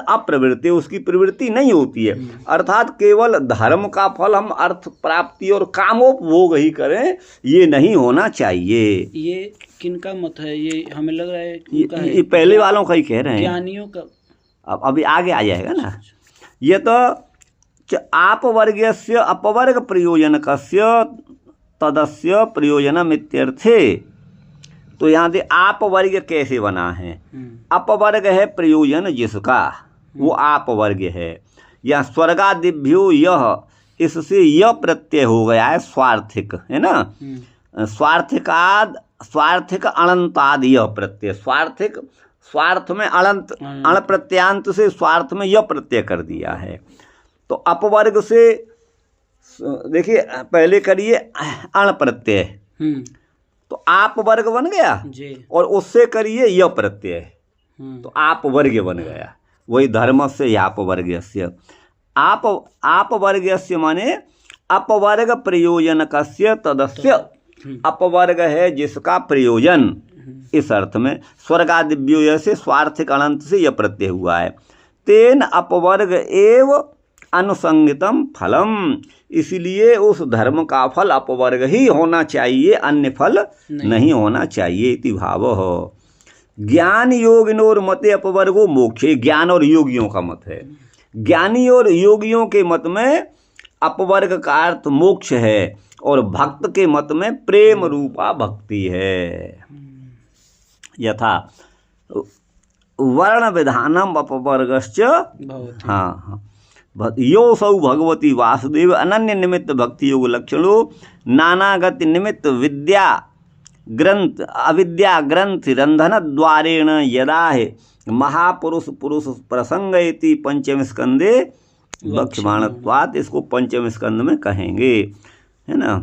अप्रवृत्ति, उसकी प्रवृत्ति नहीं होती है। अर्थात केवल धर्म का फल हम अर्थ प्राप्ति और कामोपभोग ही करें, ये नहीं होना चाहिए। ये किनका मत है? ये हमें लग रहा है ये पहले वालों का ही कह रहे हैं, ज्ञानियों का। अब अभी आगे आ जाएगा ना। ये तो आपवर्गस्य अपवर्ग प्रयोजनकस्य तदस्य प्रयोजनम इत्यर्थे। तो यहाँ से आपवर्ग कैसे बना है? अपवर्ग है प्रयोजन जिसका, वो आपवर्ग है। या स्वर्गादिभ्यो यह, इससे यह प्रत्यय हो गया है स्वार्थिक, है ना, स्वार्थिक अनंताद यह प्रत्यय, स्वार्थिक, स्वार्थ में अनंत, अण प्रत्यांत से स्वार्थ में यह प्रत्यय कर दिया है। तो अपवर्ग से देखिए पहले करिए अण प्रत्यय, तो आप वर्ग बन गया जी। और उससे करिए यह प्रत्यय, तो आप वर्ग बन गया। वही धर्म से आप वर्गस्य, आप वर्गस्य माने अपवर्ग प्रयोजनकस्य तदस्य, अपवर्ग है जिसका प्रयोजन, इस अर्थ में स्वर्गादिव्यो से स्वार्थिक अनंत से यह प्रत्यय हुआ है। तेन अपवर्ग एव अनुसंगितम फलम, इसलिए उस धर्म का फल अपवर्ग ही होना चाहिए, अन्य फल नहीं होना चाहिए। इति भावः। ज्ञान योगिनोर मते अपवर्गो मोक्षे, ज्ञान और योगियों का मत है। ज्ञानी और योगियों के मत में अपवर्ग का अर्थ मोक्ष है, और भक्त के मत में प्रेम रूपा भक्ति है। यथा वर्ण विधानम अपवर्गश्च, हाँ, यो सौ भगवती वासुदेव अनन्य निमित्त भक्ति योग लक्षणों नानागति निमित्त विद्या ग्रंथ अविद्या ग्रंथ रंधन द्वारेण यदा है महापुरुष पुरुष प्रसंगयति पंचम स्कंदे भक्ष्यमाणत्वात्, इसको पंचम स्कंद में कहेंगे, है ना।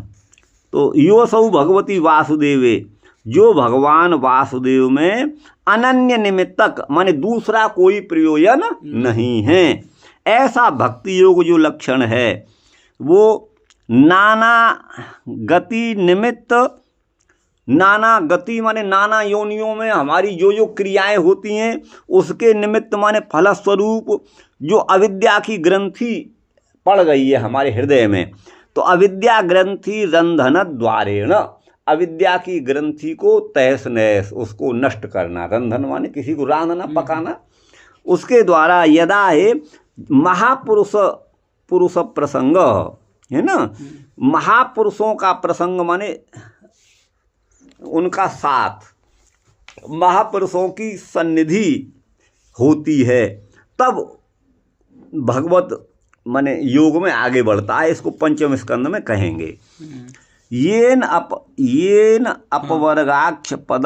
तो यो सौ भगवती वासुदेवे, जो भगवान वासुदेव में अनन्य निमित्तक माने दूसरा कोई प्रयोजन नहीं है, ऐसा भक्ति योग जो लक्षण है वो नाना गति निमित्त, नाना गति माने नाना योनियों में हमारी जो जो क्रियाएं होती हैं उसके निमित्त माने फलस्वरूप जो अविद्या की ग्रंथि पड़ गई है हमारे हृदय में, तो अविद्या ग्रंथि रंधन द्वारेण, अविद्या की ग्रंथि को तहस नहस उसको नष्ट करना, रंधन माने किसी को रांधना पकाना, उसके द्वारा यदा है महापुरुष पुरुष प्रसंग, है ना, महापुरुषों का प्रसंग माने उनका साथ, महापुरुषों की सन्निधि होती है, तब भगवत माने योग में आगे बढ़ता है। इसको पंचम स्कंद में कहेंगे। येन अपवर्गाक्ष पद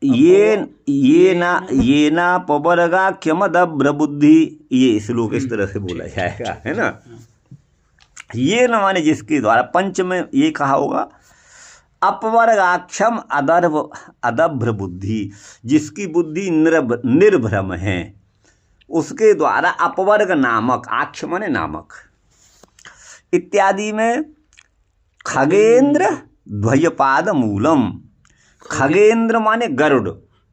येनापवर्गाख्यमदभ्र बुद्धि, ये श्लोक इस तरह से बोला जाएगा, है ना। ये न माने जिसके द्वारा, पंच में ये कहा होगा अपवर्गाक्षम अदभ्र बुद्धि, जिसकी बुद्धि निर्भ्रम है, उसके द्वारा अपवर्ग नामक, आक्ष माने नामक इत्यादि में खगेंद्र ध्वजपाद मूलम, खगेंद्र माने गरुड़,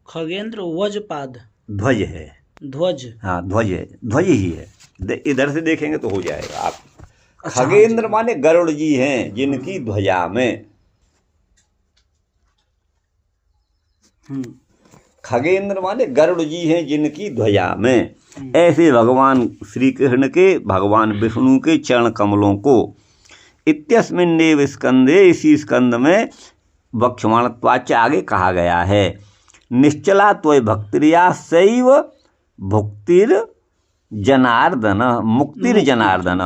खगेंद्र वजपाद ध्वज है, ध्वज, हाँ ध्वज है, ध्वज ही है, इधर से देखेंगे तो हो जाएगा आप। खगेंद्र माने गरुड़ जी हैं जिनकी ध्वजा में, खगेंद्र माने गरुड़ जी हैं जिनकी ध्वजा में। ऐसे भगवान श्री कृष्ण के भगवान विष्णु के चरण कमलों को इत्यस्मिन्नेव स्कंदे, इसी स्कंद में वक्षमाणत्वाच आगे कहा गया है। निश्चला त्वय भक्तिरिया सैव भुक्तिर जनार्दन मुक्तिर जनार्दन।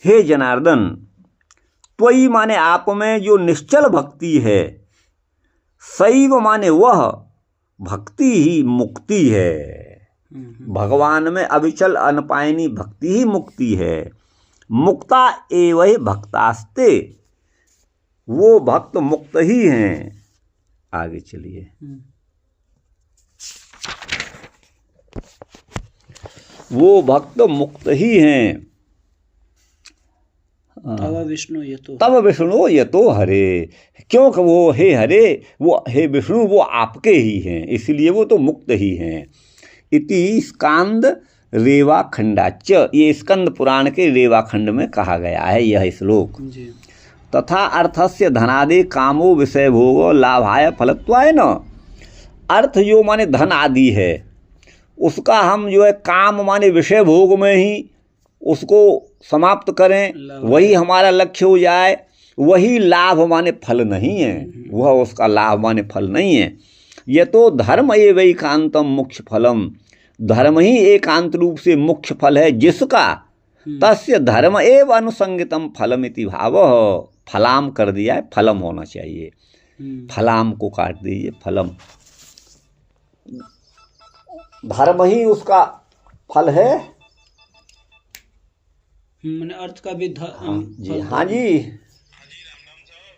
हे जनार्दन, त्वयि माने आप में जो निश्चल भक्ति है, शैव माने वह भक्ति ही मुक्ति है। भगवान में अविचल अनपायनी भक्ति ही मुक्ति है। मुक्ता एव भक्तास्ते, वो भक्त मुक्त ही हैं। आगे चलिए। वो भक्त मुक्त ही हैं। तब विष्णु ये तो हरे, क्योंकि वो हे हरे, वो हे विष्णु, वो आपके ही हैं, इसलिए वो तो मुक्त ही हैं। इति स्कांद रेवा खंडाच, ये स्कंद पुराण के रेवा खंड में कहा गया है यह श्लोक। तथा अर्थस्य धनादि कामो विषय भोग लाभाय फलत्वाय न, अर्थ जो माने धन आदि है उसका हम जो है काम माने विषय भोग में ही उसको समाप्त करें, वही हमारा लक्ष्य हो जाए, वही लाभ माने फल नहीं है, वह उसका लाभ माने फल नहीं है। ये तो धर्म एव एकांतम मुख्य फलम, धर्म ही एकांत रूप से मुख्य फल है जिसका तस्य धर्म एव अनुसंगितम फलमिति भाव, फलाम कर दिया है, फलम होना चाहिए, फलाम को काट दीजिए, फलम। धर्म ही उसका फल है। मैंने अर्थ का भी जी हाँ जी,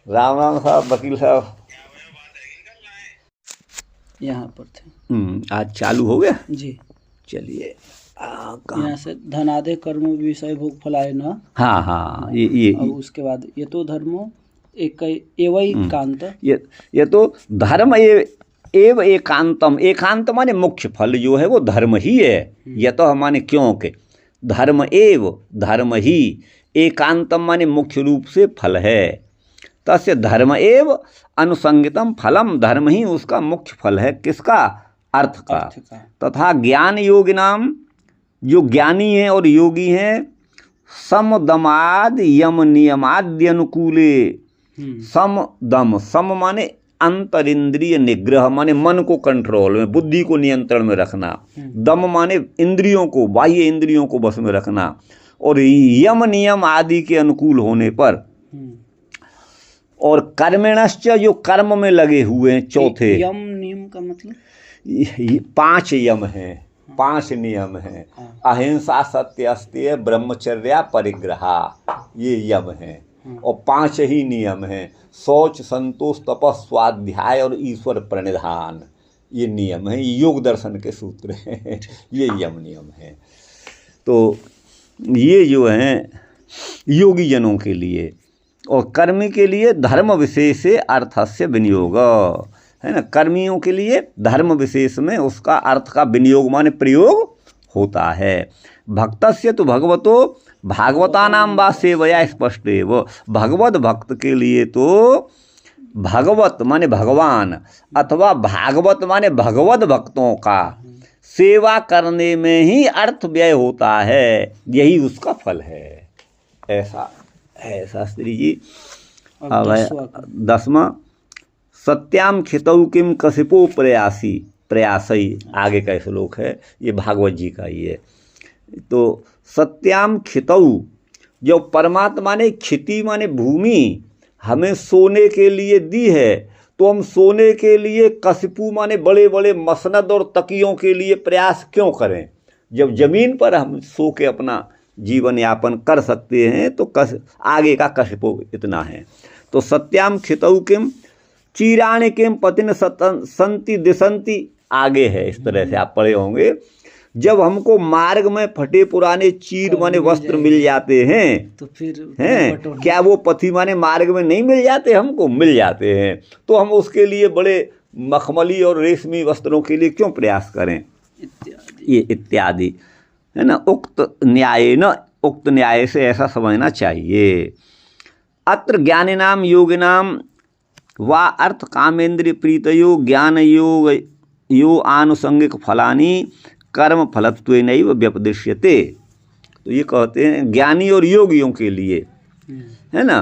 राम राम साहब, वकील साहब यहाँ पर थे। आज चालू हो गया जी। चलिए यहाँ से धनादे कर्म विषय भोग फलाए न। हाँ हाँ, ये और उसके बाद ये तो धर्मो एक एवं कांत, ये तो धर्म एव एकांतम, एकांत माने मुख्य फल जो है वो धर्म ही है। यह तो हमारे क्योंकि धर्म एव, धर्म ही, एकांतम माने मुख्य रूप से फल है। तस्य धर्म एव अनुसंगितम फलम, धर्म ही उसका मुख्य फल है, किसका? अर्थ का। तथा ज्ञान योगिनाम, जो ज्ञानी हैं और योगी हैं, सम दमाद यम नियमाद्य अनुकूले, सम दम, सम माने अंतरिंद्रिय निग्रह माने मन को कंट्रोल में, बुद्धि को नियंत्रण में रखना, दम माने इंद्रियों को, बाह्य इंद्रियों को बस में रखना, और यम नियम आदि के अनुकूल होने पर, और कर्मेणश्च, जो कर्म में लगे हुए हैं, चौथे यम नियम का मतलब 5 यम हैं, 5 नियम हैं। अहिंसा, सत्य, अस्तेय, ब्रह्मचर्या, परिग्रहा, ये यम हैं, और 5 ही नियम हैं। शौच, संतोष, तपस, स्वाध्याय और ईश्वर प्रणिधान, ये नियम हैं, योग दर्शन के सूत्र हैं, ये यम नियम हैं। तो ये जो हैं योगी जनों के लिए, और कर्मी के लिए धर्म विशेष अर्थस्य विनियोग है ना, कर्मियों के लिए धर्म विशेष में उसका अर्थ का विनियोग माने प्रयोग होता है। भक्तस्य तो भगवतो भागवता नाम वा सेवया स्पष्ट है, वो भगवत भक्त के लिए तो भगवत माने भगवान, अथवा भागवत माने भगवत भक्तों का सेवा करने में ही अर्थ व्यय होता है, यही उसका फल है। ऐसा है शास्त्री जी। अब 10वां, सत्याम खितौ किम कशिपो प्रयासी, प्रयासई आगे का श्लोक है, ये भागवत जी का ही है। तो सत्याम खितौ, जो परमात्मा ने खिति माने भूमि हमें सोने के लिए दी है, तो हम सोने के लिए कशिपु माने बड़े बड़े मसनद और तकियों के लिए प्रयास क्यों करें, जब जमीन पर हम सो के अपना जीवन यापन कर सकते हैं। तो आगे का कशिपु इतना है। तो सत्याम खितौ किम चीराण किम पतिन संति दिशंति, आगे है, इस तरह से आप पढ़े होंगे। जब हमको मार्ग में फटे पुराने चीर माने वस्त्र मिल जाते हैं तो फिर हैं, क्या वो पथी माने मार्ग में नहीं मिल जाते? हमको मिल जाते हैं, तो हम उसके लिए बड़े मखमली और रेशमी वस्त्रों के लिए क्यों प्रयास करें, ये इत्यादि है ना। उक्त न्याय न, उक्त न्याय से ऐसा समझना चाहिए। अत्र ज्ञानिनाम योगिनाम वा अर्थ कामेंद्रिय प्रीतयो ज्ञान योग यो आनुषंगिक फलानि कर्म फलत्वेनैव व्यपदिश्यते। तो ये कहते हैं ज्ञानी और योगियों के लिए, है ना,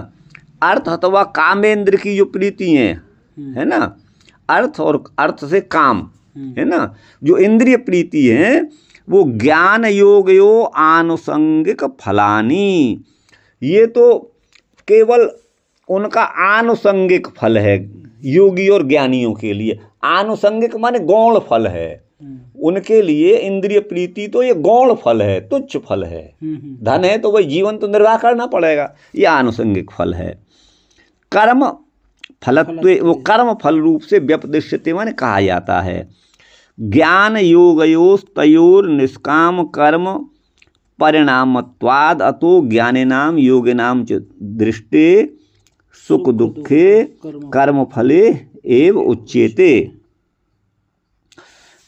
अर्थ अथवा कामेंद्र की जो प्रीति है ना, अर्थ और अर्थ से काम, है ना, जो इंद्रिय प्रीति है वो ज्ञान योग यो आनुषंगिक फलानी, ये तो केवल उनका आनुषंगिक फल है योगी और ज्ञानियों के लिए। आनुषंगिक माने गौण फल है उनके लिए। इंद्रिय प्रीति तो ये गौण फल है, तुच्छ फल है। धन है तो वही जीवन तो निर्वाह करना पड़ेगा, ये आनुषंगिक फल है। कर्म फलत्व, वो कर्म फल रूप से व्यपदिश्यते माने कहा जाता है। ज्ञान योगयोस्तयोर निष्काम कर्म परिणामत्वाद अतो ज्ञानिनाम योगिनाम च दृष्टे सुख दुखे कर्म फले एव उच्यते।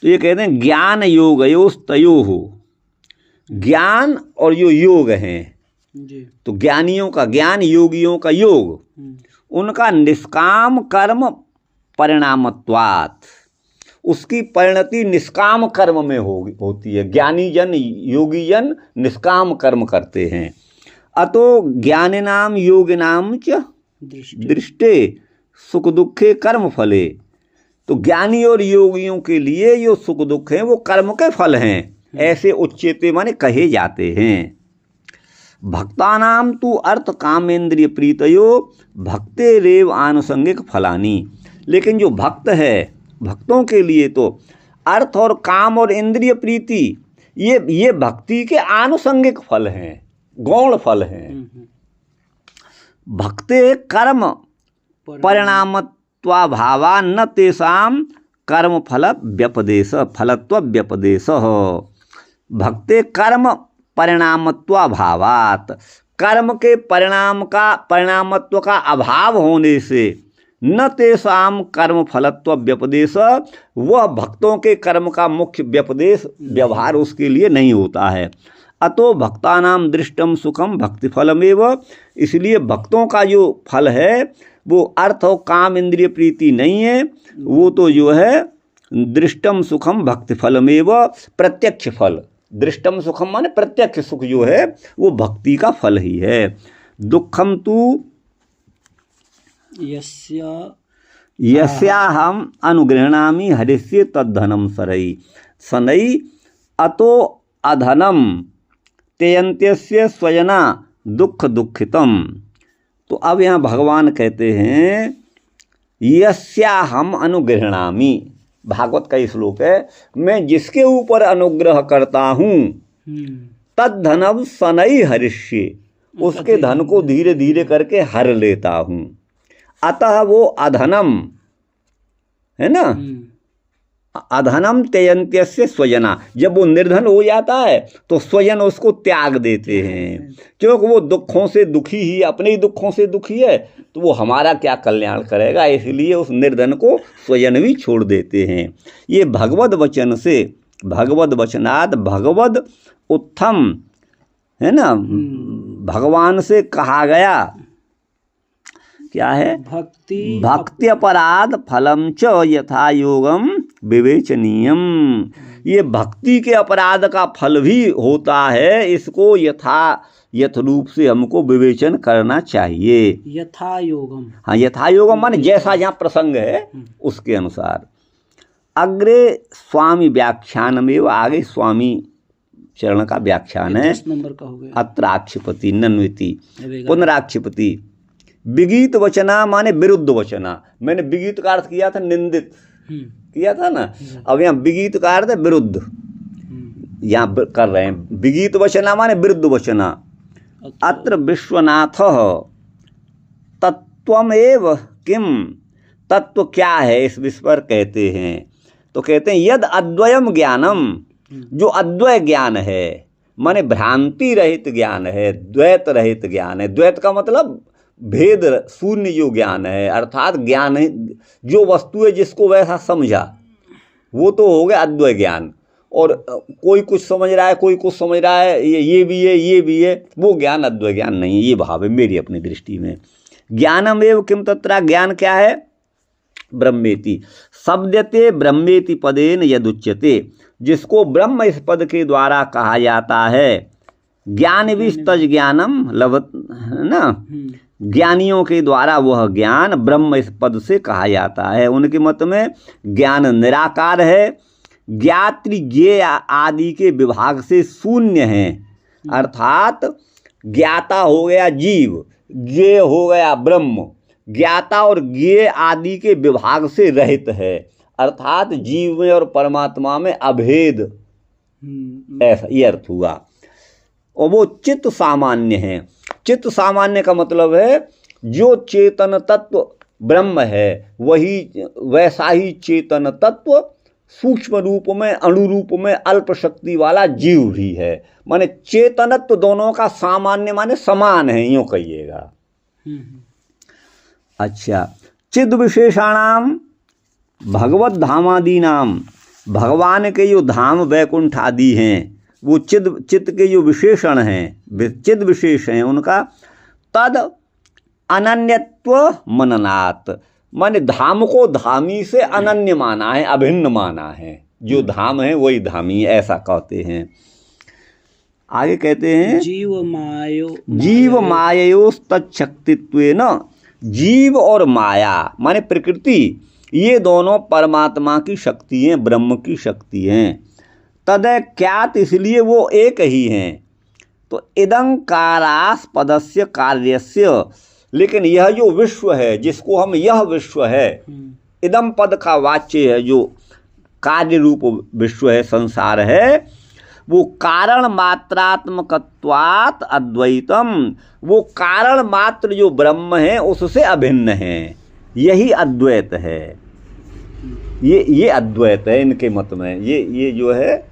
तो ये कहते हैं ज्ञान योगयोस्तयोः, ज्ञान और जो योग हैं, तो ज्ञानियों का ज्ञान, योगियों का योग, उनका निष्काम कर्म परिणामत्वात्, उसकी परिणति निष्काम कर्म में होती है। ज्ञानी जन योगी जन निष्काम कर्म करते हैं। अतो ज्ञानिनाम योगिनाम च दृष्टे सुख दुखे कर्म फले, तो ज्ञानी और योगियों के लिए जो सुख दुख हैं वो कर्म के फल हैं, ऐसे उच्यते माने कहे जाते हैं। भक्तानाम तु अर्थ कामेंद्रिय प्रीतयो भक्तेरेव आनुषंगिक फलानी, लेकिन जो भक्त है, भक्तों के लिए तो अर्थ और काम और इंद्रिय प्रीति ये भक्ति के आनुषंगिक फल हैं, गौण फल हैं। भक्ते कर्म परिणामत्वाभावा न तेषां कर्म फल व्यपदेश फलत्व व्यपदेश। भक्ते कर्म परिणामत्वाभावात्, कर्म के परिणामत्व का अभाव होने से न तेषां कर्म फलत्व व्यपदेश, वह भक्तों के कर्म का मुख्य व्यपदेश व्यवहार उसके लिए नहीं होता है। अतो भक्तानाम दृष्टम सुखम भक्ति फलमेव, इसलिए भक्तों का जो फल है वो अर्थ और काम इंद्रिय प्रीति नहीं है, वो तो जो है दृष्टम सुखम भक्ति फलमेव, प्रत्यक्ष फल। दृष्टम सुखम माने प्रत्यक्ष सुख जो है वो भक्ति का फल ही है। दुखम तु यस्याहम अनुगृह्णामि हरिष्ये तद्धनम शनै अतो अधनम तेयन्त्यस्य स्वजना दुख दुखितम। तो अब यहाँ भगवान कहते हैं यस्याहम अनुगृह्णामि, भागवत का श्लोक है, मैं जिसके ऊपर अनुग्रह करता हूँ तद्धनम शनै हरिष्ये, उसके धन को धीरे धीरे करके हर लेता हूँ। अतः वो अधनम है ना, अधनम त्यजन्त्यस्य स्वजना, जब वो निर्धन हो जाता है तो स्वजन उसको त्याग देते हैं, क्योंकि वो दुखों से दुखी ही, अपने ही दुखों से दुखी है, तो वो हमारा क्या कल्याण करेगा, इसलिए उस निर्धन को स्वजन भी छोड़ देते हैं। ये भगवद वचन से, भगवद वचनाद भगवद उत्थम है ना, भगवान से कहा गया क्या है, भक्ति अपराध फलम च यथा योगम विवेचनीयम। ये भक्ति के अपराध का फल भी होता है, इसको यथ रूप से हमको विवेचन करना चाहिए। यथा योगम, हाँ, यथा योगम माने जैसा यहाँ प्रसंग है उसके अनुसार। अग्रे स्वामी व्याख्यान में, वो आगे स्वामी चरण का व्याख्यान है। 10 नंबर का हो गया। अत्राक्षिपति नन्विति पुनराक्षिपति। विगीत वचना माने विरुद्ध वचना। मैंने विगीत का अर्थ किया था निंदित किया था ना, अब यहाँ विगीत का अर्थ है विरुद्ध, यहाँ कर रहे हैं। विगीत वचना माने विरुद्ध वचना। अत्र विश्वनाथ तत्वमेव किम, तत्व क्या है इस विषय पर कहते हैं, तो कहते हैं यद अद्वयम ज्ञानम, जो अद्वय ज्ञान है माने भ्रांति रहित ज्ञान है, द्वैत रहित ज्ञान है। द्वैत का मतलब भेद शून्य जो ज्ञान है, अर्थात ज्ञान है जो वस्तु है जिसको वैसा समझा, वो तो हो गया अद्वय ज्ञान। और कोई कुछ समझ रहा है, कोई कुछ समझ रहा है, ये भी है, ये भी है, वो ज्ञान अद्वय ज्ञान नहीं है। ये भाव है मेरी अपनी दृष्टि में। ज्ञानम एव किम तत्र, ज्ञान क्या है, ब्रह्मेति शब्दते ब्रह्मेति पदेन यदुच्यते, जिसको ब्रह्म इस पद के द्वारा कहा जाता है। ज्ञान विस्तज ज्ञानम लभत, ना, ज्ञानियों के द्वारा वह ज्ञान ब्रह्म इस पद से कहा जाता है। उनके मत में ज्ञान निराकार है, ज्ञात्री ज्ञेय आदि के विभाग से शून्य है, अर्थात ज्ञाता हो गया जीव, ज्ञेय हो गया ब्रह्म, ज्ञाता और ज्ञेय आदि के विभाग से रहित है, अर्थात जीव में और परमात्मा में अभेद, ऐसा ये अर्थ हुआ। और वो चित्त सामान्य है। चित्त सामान्य का मतलब है जो चेतन तत्व ब्रह्म है वही वैसा ही चेतन तत्व सूक्ष्म रूप में, अणु रूप में अल्प शक्ति वाला जीव भी है। माने चेतनत्व दोनों का सामान्य माने समान है, यूँ कहिएगा। अच्छा, चिद विशेषाणाम भगवत धामादि नाम, भगवान के जो धाम वैकुंठ आदि हैं वो चित्त के जो विशेषण हैं, चिद विशेष हैं उनका, तद अनन्यत्व मननात्, माने धाम को धामी से अनन्य माना है, अभिन्न माना है। जो धाम है वही धामी, ऐसा कहते हैं। आगे कहते हैं जीव माययोस्तच्छक्तित्वेन, जीव और माया माने प्रकृति, ये दोनों परमात्मा की शक्ति हैं, ब्रह्म की शक्ति हैं। तदैक्यात, इसलिए वो एक ही हैं। तो इदंकारास्पदस्य कार्यस्य, लेकिन यह जो विश्व है, जिसको हम यह विश्व है, इदम पद का वाच्य है, जो कार्य रूप विश्व है, संसार है, वो कारण मात्रात्मकत्वात् अद्वैतम, वो कारण मात्र जो ब्रह्म है उससे अभिन्न है, यही अद्वैत है। ये अद्वैत है इनके मत में, ये जो है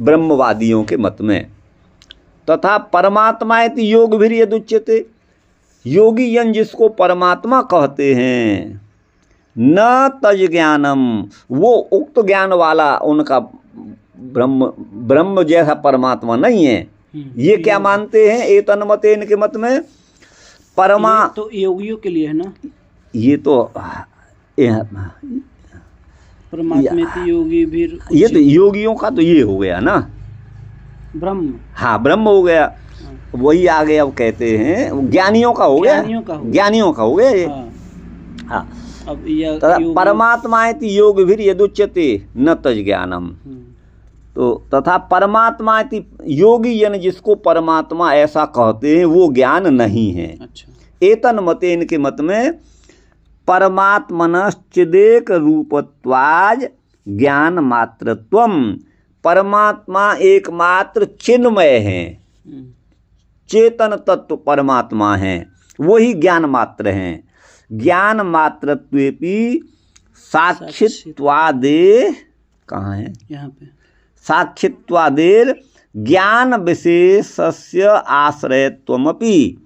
ब्रह्मवादियों के मत में। तथा परमात्मा इति योग भी यदुच्यते, योगी जन जिसको परमात्मा कहते हैं, न तज ज्ञानम, वो उक्त ज्ञान वाला उनका ब्रह्म जैसा परमात्मा नहीं है। ये क्या मानते हैं एतन्मते, इनके मत में परमा, ये तो योगियों के लिए है ना, ये तो परमात्मा योगी भी, ये तो योगियों का तो ये हो गया ना ब्रह्म, हाँ ब्रह्म हो गया, वही आगे अब कहते हैं ज्ञानियों का हो गया, ज्ञानियों का हो गया ये। हाँ, अब परमात्मा इति योग भी यदुच्यते न तज ज्ञानम, तो तथा परमात्मा इति योगी जन जिसको परमात्मा ऐसा कहते हैं वो ज्ञान नहीं है। अच्छा, एतन मते, इनके मत में परमात्मनश्चिदेक रूपत्वाज ज्ञान मात्रत्वम, परमात्मा एकमात्र चिन्मय है, चेतन तत्व परमात्मा है, वही ज्ञान मात्र हैं। ज्ञान मात्रत्वेपि साक्षित्वादे, कहाँ है यहाँ पे, साक्षित्वादेर ज्ञान विशेषस्य आश्रयत्वमपि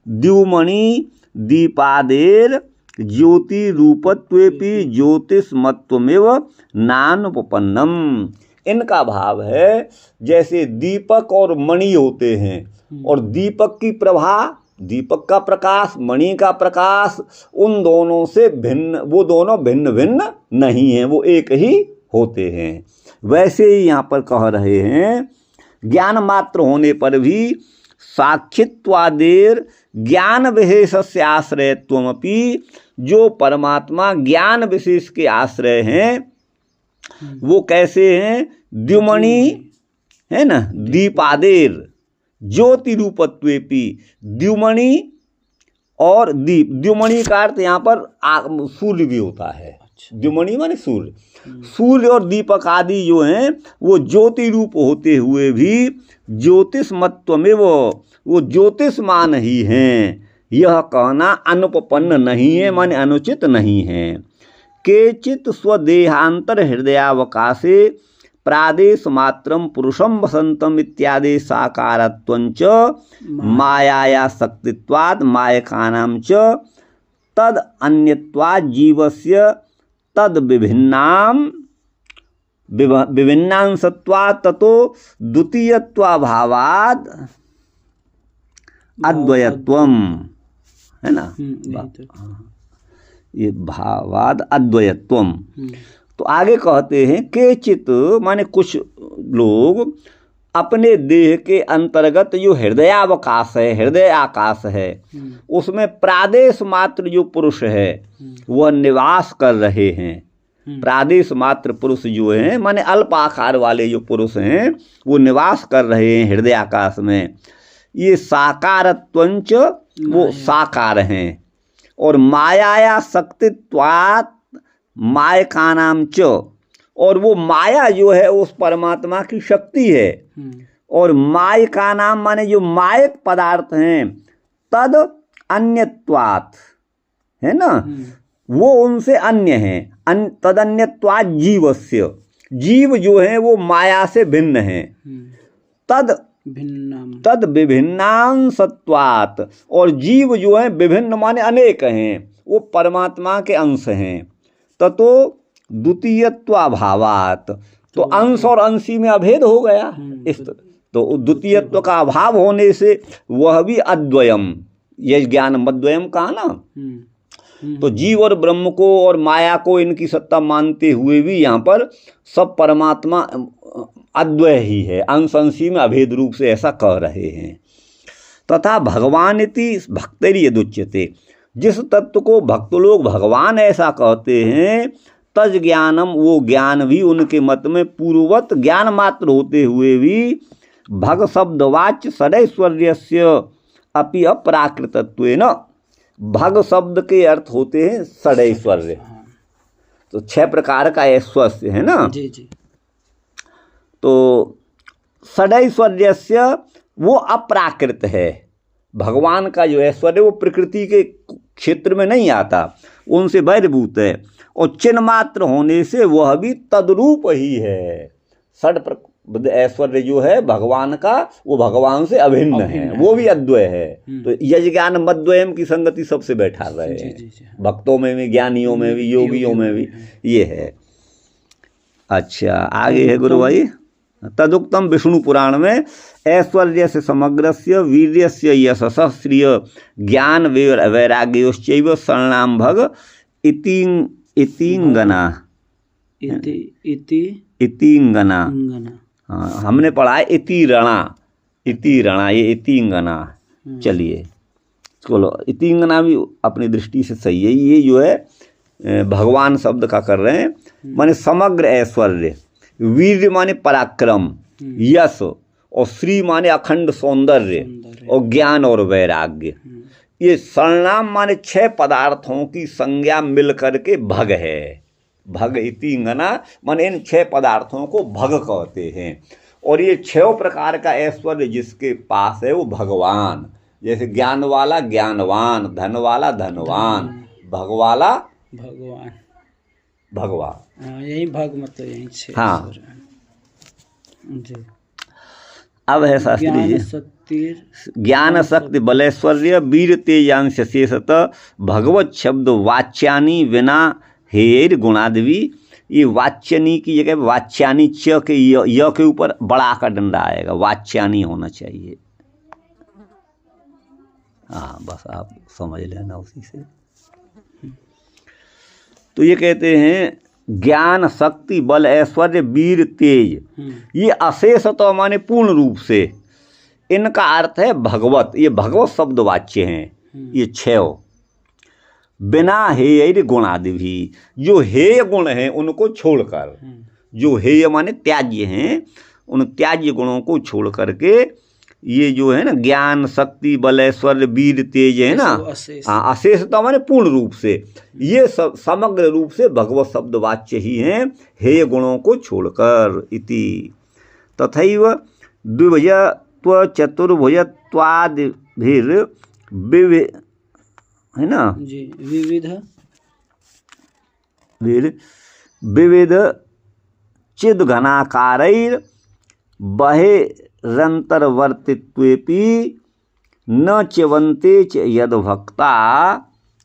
द्युमणि दीपादेर ज्योति रूपत्वेपि ज्योतिषमत्वमेव नानुपपन्नम। इनका भाव है जैसे दीपक और मणि होते हैं, और दीपक की प्रभा, दीपक का प्रकाश, मणि का प्रकाश, उन दोनों से भिन्न, वो दोनों भिन्न भिन्न नहीं हैं, वो एक ही होते हैं। वैसे ही यहाँ पर कह रहे हैं ज्ञान मात्र होने पर भी साक्षित्वादेर ज्ञान विशेषस्य आश्रयत्वमपि, जो परमात्मा ज्ञान विशेष के आश्रय हैं वो कैसे हैं, द्युमणि है ना, दीपादेर ज्योति रूपत्वेपि, द्युमणि और दीप, द्युमणि का अर्थ यहाँ पर सूर्य भी होता है। द्युमणि माने सूर्य, सूर्य और दीपक आदि जो हैं वो ज्योति रूप होते हुए भी ज्योतिषमत्वमेव, वो ज्योतिषमान ही हैं। यह कहना अनुपपन्न नहीं है, माने अनुचित नहीं है। केचित स्वदेहांतर हृदयावकाशे प्रादेश मात्रम पुरुषम वसंतम इत्यादि साकारत्वंच मायाया शक्तित्वाद मायकानां च तद अन्यत्वाद जीवस्य तद विभिन्नांशत्वात् ततो द्वितीयत्वाभावाद अद्वयत्वम, है ना। ये भावाद अद्वयत्वम। तो आगे कहते हैं केचित माने कुछ लोग अपने देह के अंतर्गत जो हृदयावकाश है, हृदय आकाश है, उसमें प्रादेश मात्र जो पुरुष है वह निवास कर रहे हैं। प्रादेश मात्र पुरुष जो हैं माने अल्प आकार वाले जो पुरुष हैं वो निवास कर रहे हैं हृदय आकाश में। ये साकारत्वंच वो साकार हैं और माया शक्तित्वात् मायकानाम च, और वो माया जो है उस परमात्मा की शक्ति है। और माय का नाम माने जो मायक पदार्थ हैं तद अन्यत्वात्, है ना, वो उनसे अन्य हैं। तद अन्यत्वात् जीवस्य, जीव जो है वो माया से भिन्न हैं। तद विभिन्नांशत्वात्, और जीव जो है विभिन्न माने अनेक हैं, वो परमात्मा के अंश हैं। ततो द्वितीयत्वाभावात्, तो अंश और अंशी में अभेद हो गया। इस तो द्वितीयत्व का अभाव होने से वह भी अद्वयम, यह ज्ञान मद्वयम कहा ना। तो जीव और ब्रह्म को और माया को इनकी सत्ता मानते हुए भी यहाँ पर सब परमात्मा अद्वय ही है, अंश अंशी में अभेद रूप से ऐसा कह रहे हैं। तथा भगवान इति भक्तैर्यदुच्यते, जिस तत्व को भक्त लोग भगवान ऐसा कहते हैं, तज ज्ञानम, वो ज्ञान भी उनके मत में पूर्ववत ज्ञान मात्र होते हुए भी भग शब्दवाच्य सदैश्वर्यस्य अपि अप्राकृतत्वेन, भग शब्द के अर्थ होते हैं सदैश्वर्य। तो 6 प्रकार का ऐश्वर्य है ना जी जी। तो सदैश्वर्यस्य वो अप्राकृत है। भगवान का जो ऐश्वर्य वो प्रकृति के क्षेत्र में नहीं आता, उनसे बहिर्भूत है। और चिन्ह मात्र होने से वह भी तद्रूप ही है। ऐश्वर्य जो है भगवान का, वो भगवान से अभिन्न है, वो भी अद्वय है। तो यज ज्ञान मद्वयम की संगति सबसे बैठा रहे हैं, भक्तों में भी, ज्ञानियों में भी, योगियों में भी ये है। अच्छा आगे है गुरु भाई, तदुक्तम विष्णु पुराण में ऐश्वर्य से समग्रस्य वीर्यस्य यशसः श्रिय ज्ञान वैराग्योश्चैव शरणाम भग इतिंगना। इतिंगना, हाँ हमने पढ़ा है इतिरणा, ये इतिंगना। चलिए चलो, इतिंगना भी अपनी दृष्टि से सही है। ये जो है भगवान शब्द का कर रहे हैं, माने समग्र ऐश्वर्य, वीर माने पराक्रम, यश, और श्री माने अखंड सौंदर्य, और ज्ञान और वैराग्य। ये शरणाम माने 6 पदार्थों की संज्ञा मिल करके भग है। भग इतिंगना माने इन 6 पदार्थों को भग कहते हैं। और ये 6 प्रकार का ऐश्वर्य जिसके पास है वो भगवान, जैसे ज्ञान वाला ज्ञानवान, धन वाला धनवान, भगवाला भगवान। यही भग मतलब यही 6। हाँ जी। अब है शास्त्री जी, ज्ञान शक्ति बलैश्वर्य वीर तेजांश शेषत भगवत शब्द वाच्यानी विना हेर गुणादि। ये वाच्यानी की जगह वाच्यानी च के य के ऊपर बड़ा का डंडा आएगा, वाच्यानी होना चाहिए। हाँ बस आप समझ लेना उसी से। तो ये कहते हैं ज्ञान शक्ति बल ऐश्वर्य वीर तेज, ये अशेषतः माने पूर्ण रूप से, इनका अर्थ है भगवत। ये भगवत शब्द वाच्य हैं ये 6। बिना हेय गुणादि भी, जो हेय गुण हैं उनको छोड़कर, जो हेय माने त्याज्य हैं, उन त्याज्य गुणों को छोड़ करके ये जो है ना ज्ञान शक्ति बल ऐश्वर्य वीर तेज है ना, हाँ अशेषता माने पूर्ण रूप से, ये सब समग्र रूप से भगवत शब्द वाच्य ही हैं, हेय गुणों को छोड़कर। इति तथैव द्विभुजत्व चतुर्भुजत्वादिभिर है ना जी, विविध चिद घनाकारैर बहिरंतर्वर्तित्वेपि न च्यवन्ते च यद्भक्ता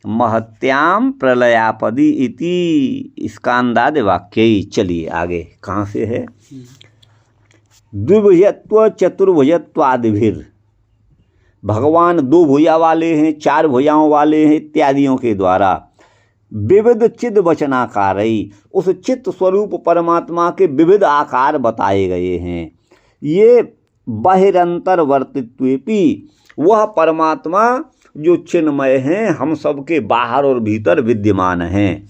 महत्याम प्रलयापदी इति स्कांदादि वाक्य। चलिए आगे कहाँ से है, द्विभुजत्व चतुर्भुजत्वादिभिर, भगवान 2 भुजा वाले हैं, 4 भुजाओं वाले हैं इत्यादियों के द्वारा, विविध चिद वचनाकारई, उस चित्त स्वरूप परमात्मा के विविध आकार बताए गए हैं। ये बहिरंतर वर्तित्वेपि, वह परमात्मा जो चिन्मय हैं, हम सबके बाहर और भीतर विद्यमान हैं।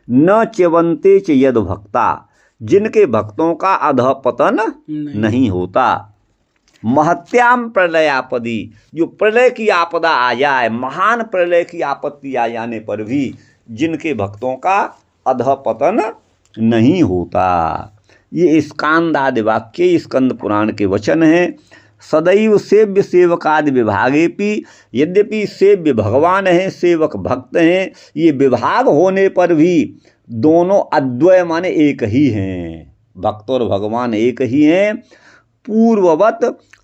न च्यवन्ते च यद भक्ता, जिनके भक्तों का अधःपतन नहीं होता। महत्याम प्रलयापदी, जो प्रलय की आपदा आ जाए, महान प्रलय की आपत्ति आ जाने पर भी जिनके भक्तों का अधःपतन नहीं होता। ये स्कांदादि वाक्य स्कंद पुराण के वचन हैं। सदैव सेव्य सेवकादि विभागेपि, यद्यपि सेव्य भगवान हैं, सेवक भक्त हैं, ये विभाग होने पर भी दोनों अद्वय माने एक ही हैं। भक्त और भगवान एक ही हैं। पूर्ववत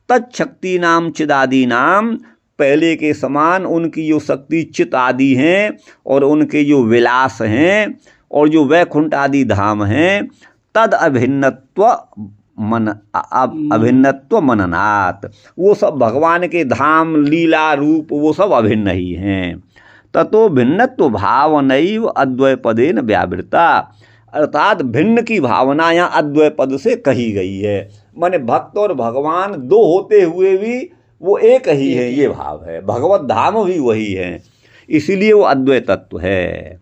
तत्शक्ति नाम चिदादि नाम, पहले के समान उनकी जो शक्ति चित आदि हैं और उनके जो विलास हैं और जो वैकुंठ आदि धाम हैं, तद अभिन्नत्व मननात्, वो सब भगवान के धाम लीला रूप वो सब अभिन्न ही हैं। ततो भिन्नत्व भावनैव अद्वय पदेन व्यावृता, अर्थात भिन्न की भावना यहाँ अद्वय पद से कही गई है। माने भक्त और भगवान दो होते हुए भी वो एक ही है, ये भाव है। भगवत धाम भी वही है, इसीलिए वो अद्वय तत्व है।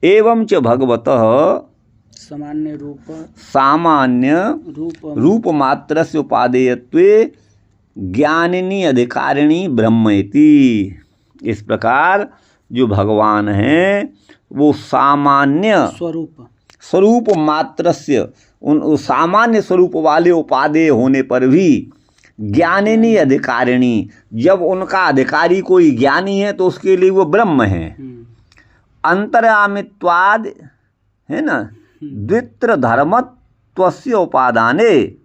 एवं च भगवतः सामान्य रूप मात्रस्य उपादेयत्वे ज्ञानिनी अधिकारिणी ब्रह्मेति। इस प्रकार जो भगवान हैं वो सामान्य स्वरूप मात्रस्य, उन सामान्य स्वरूप वाले उपादेय होने पर भी ज्ञानिनी अधिकारिणी, जब उनका अधिकारी कोई ज्ञानी है तो उसके लिए वो ब्रह्म है। अंतर्यामित्वाद है ना, द्वित्र धर्मत्वस्य उपादाने,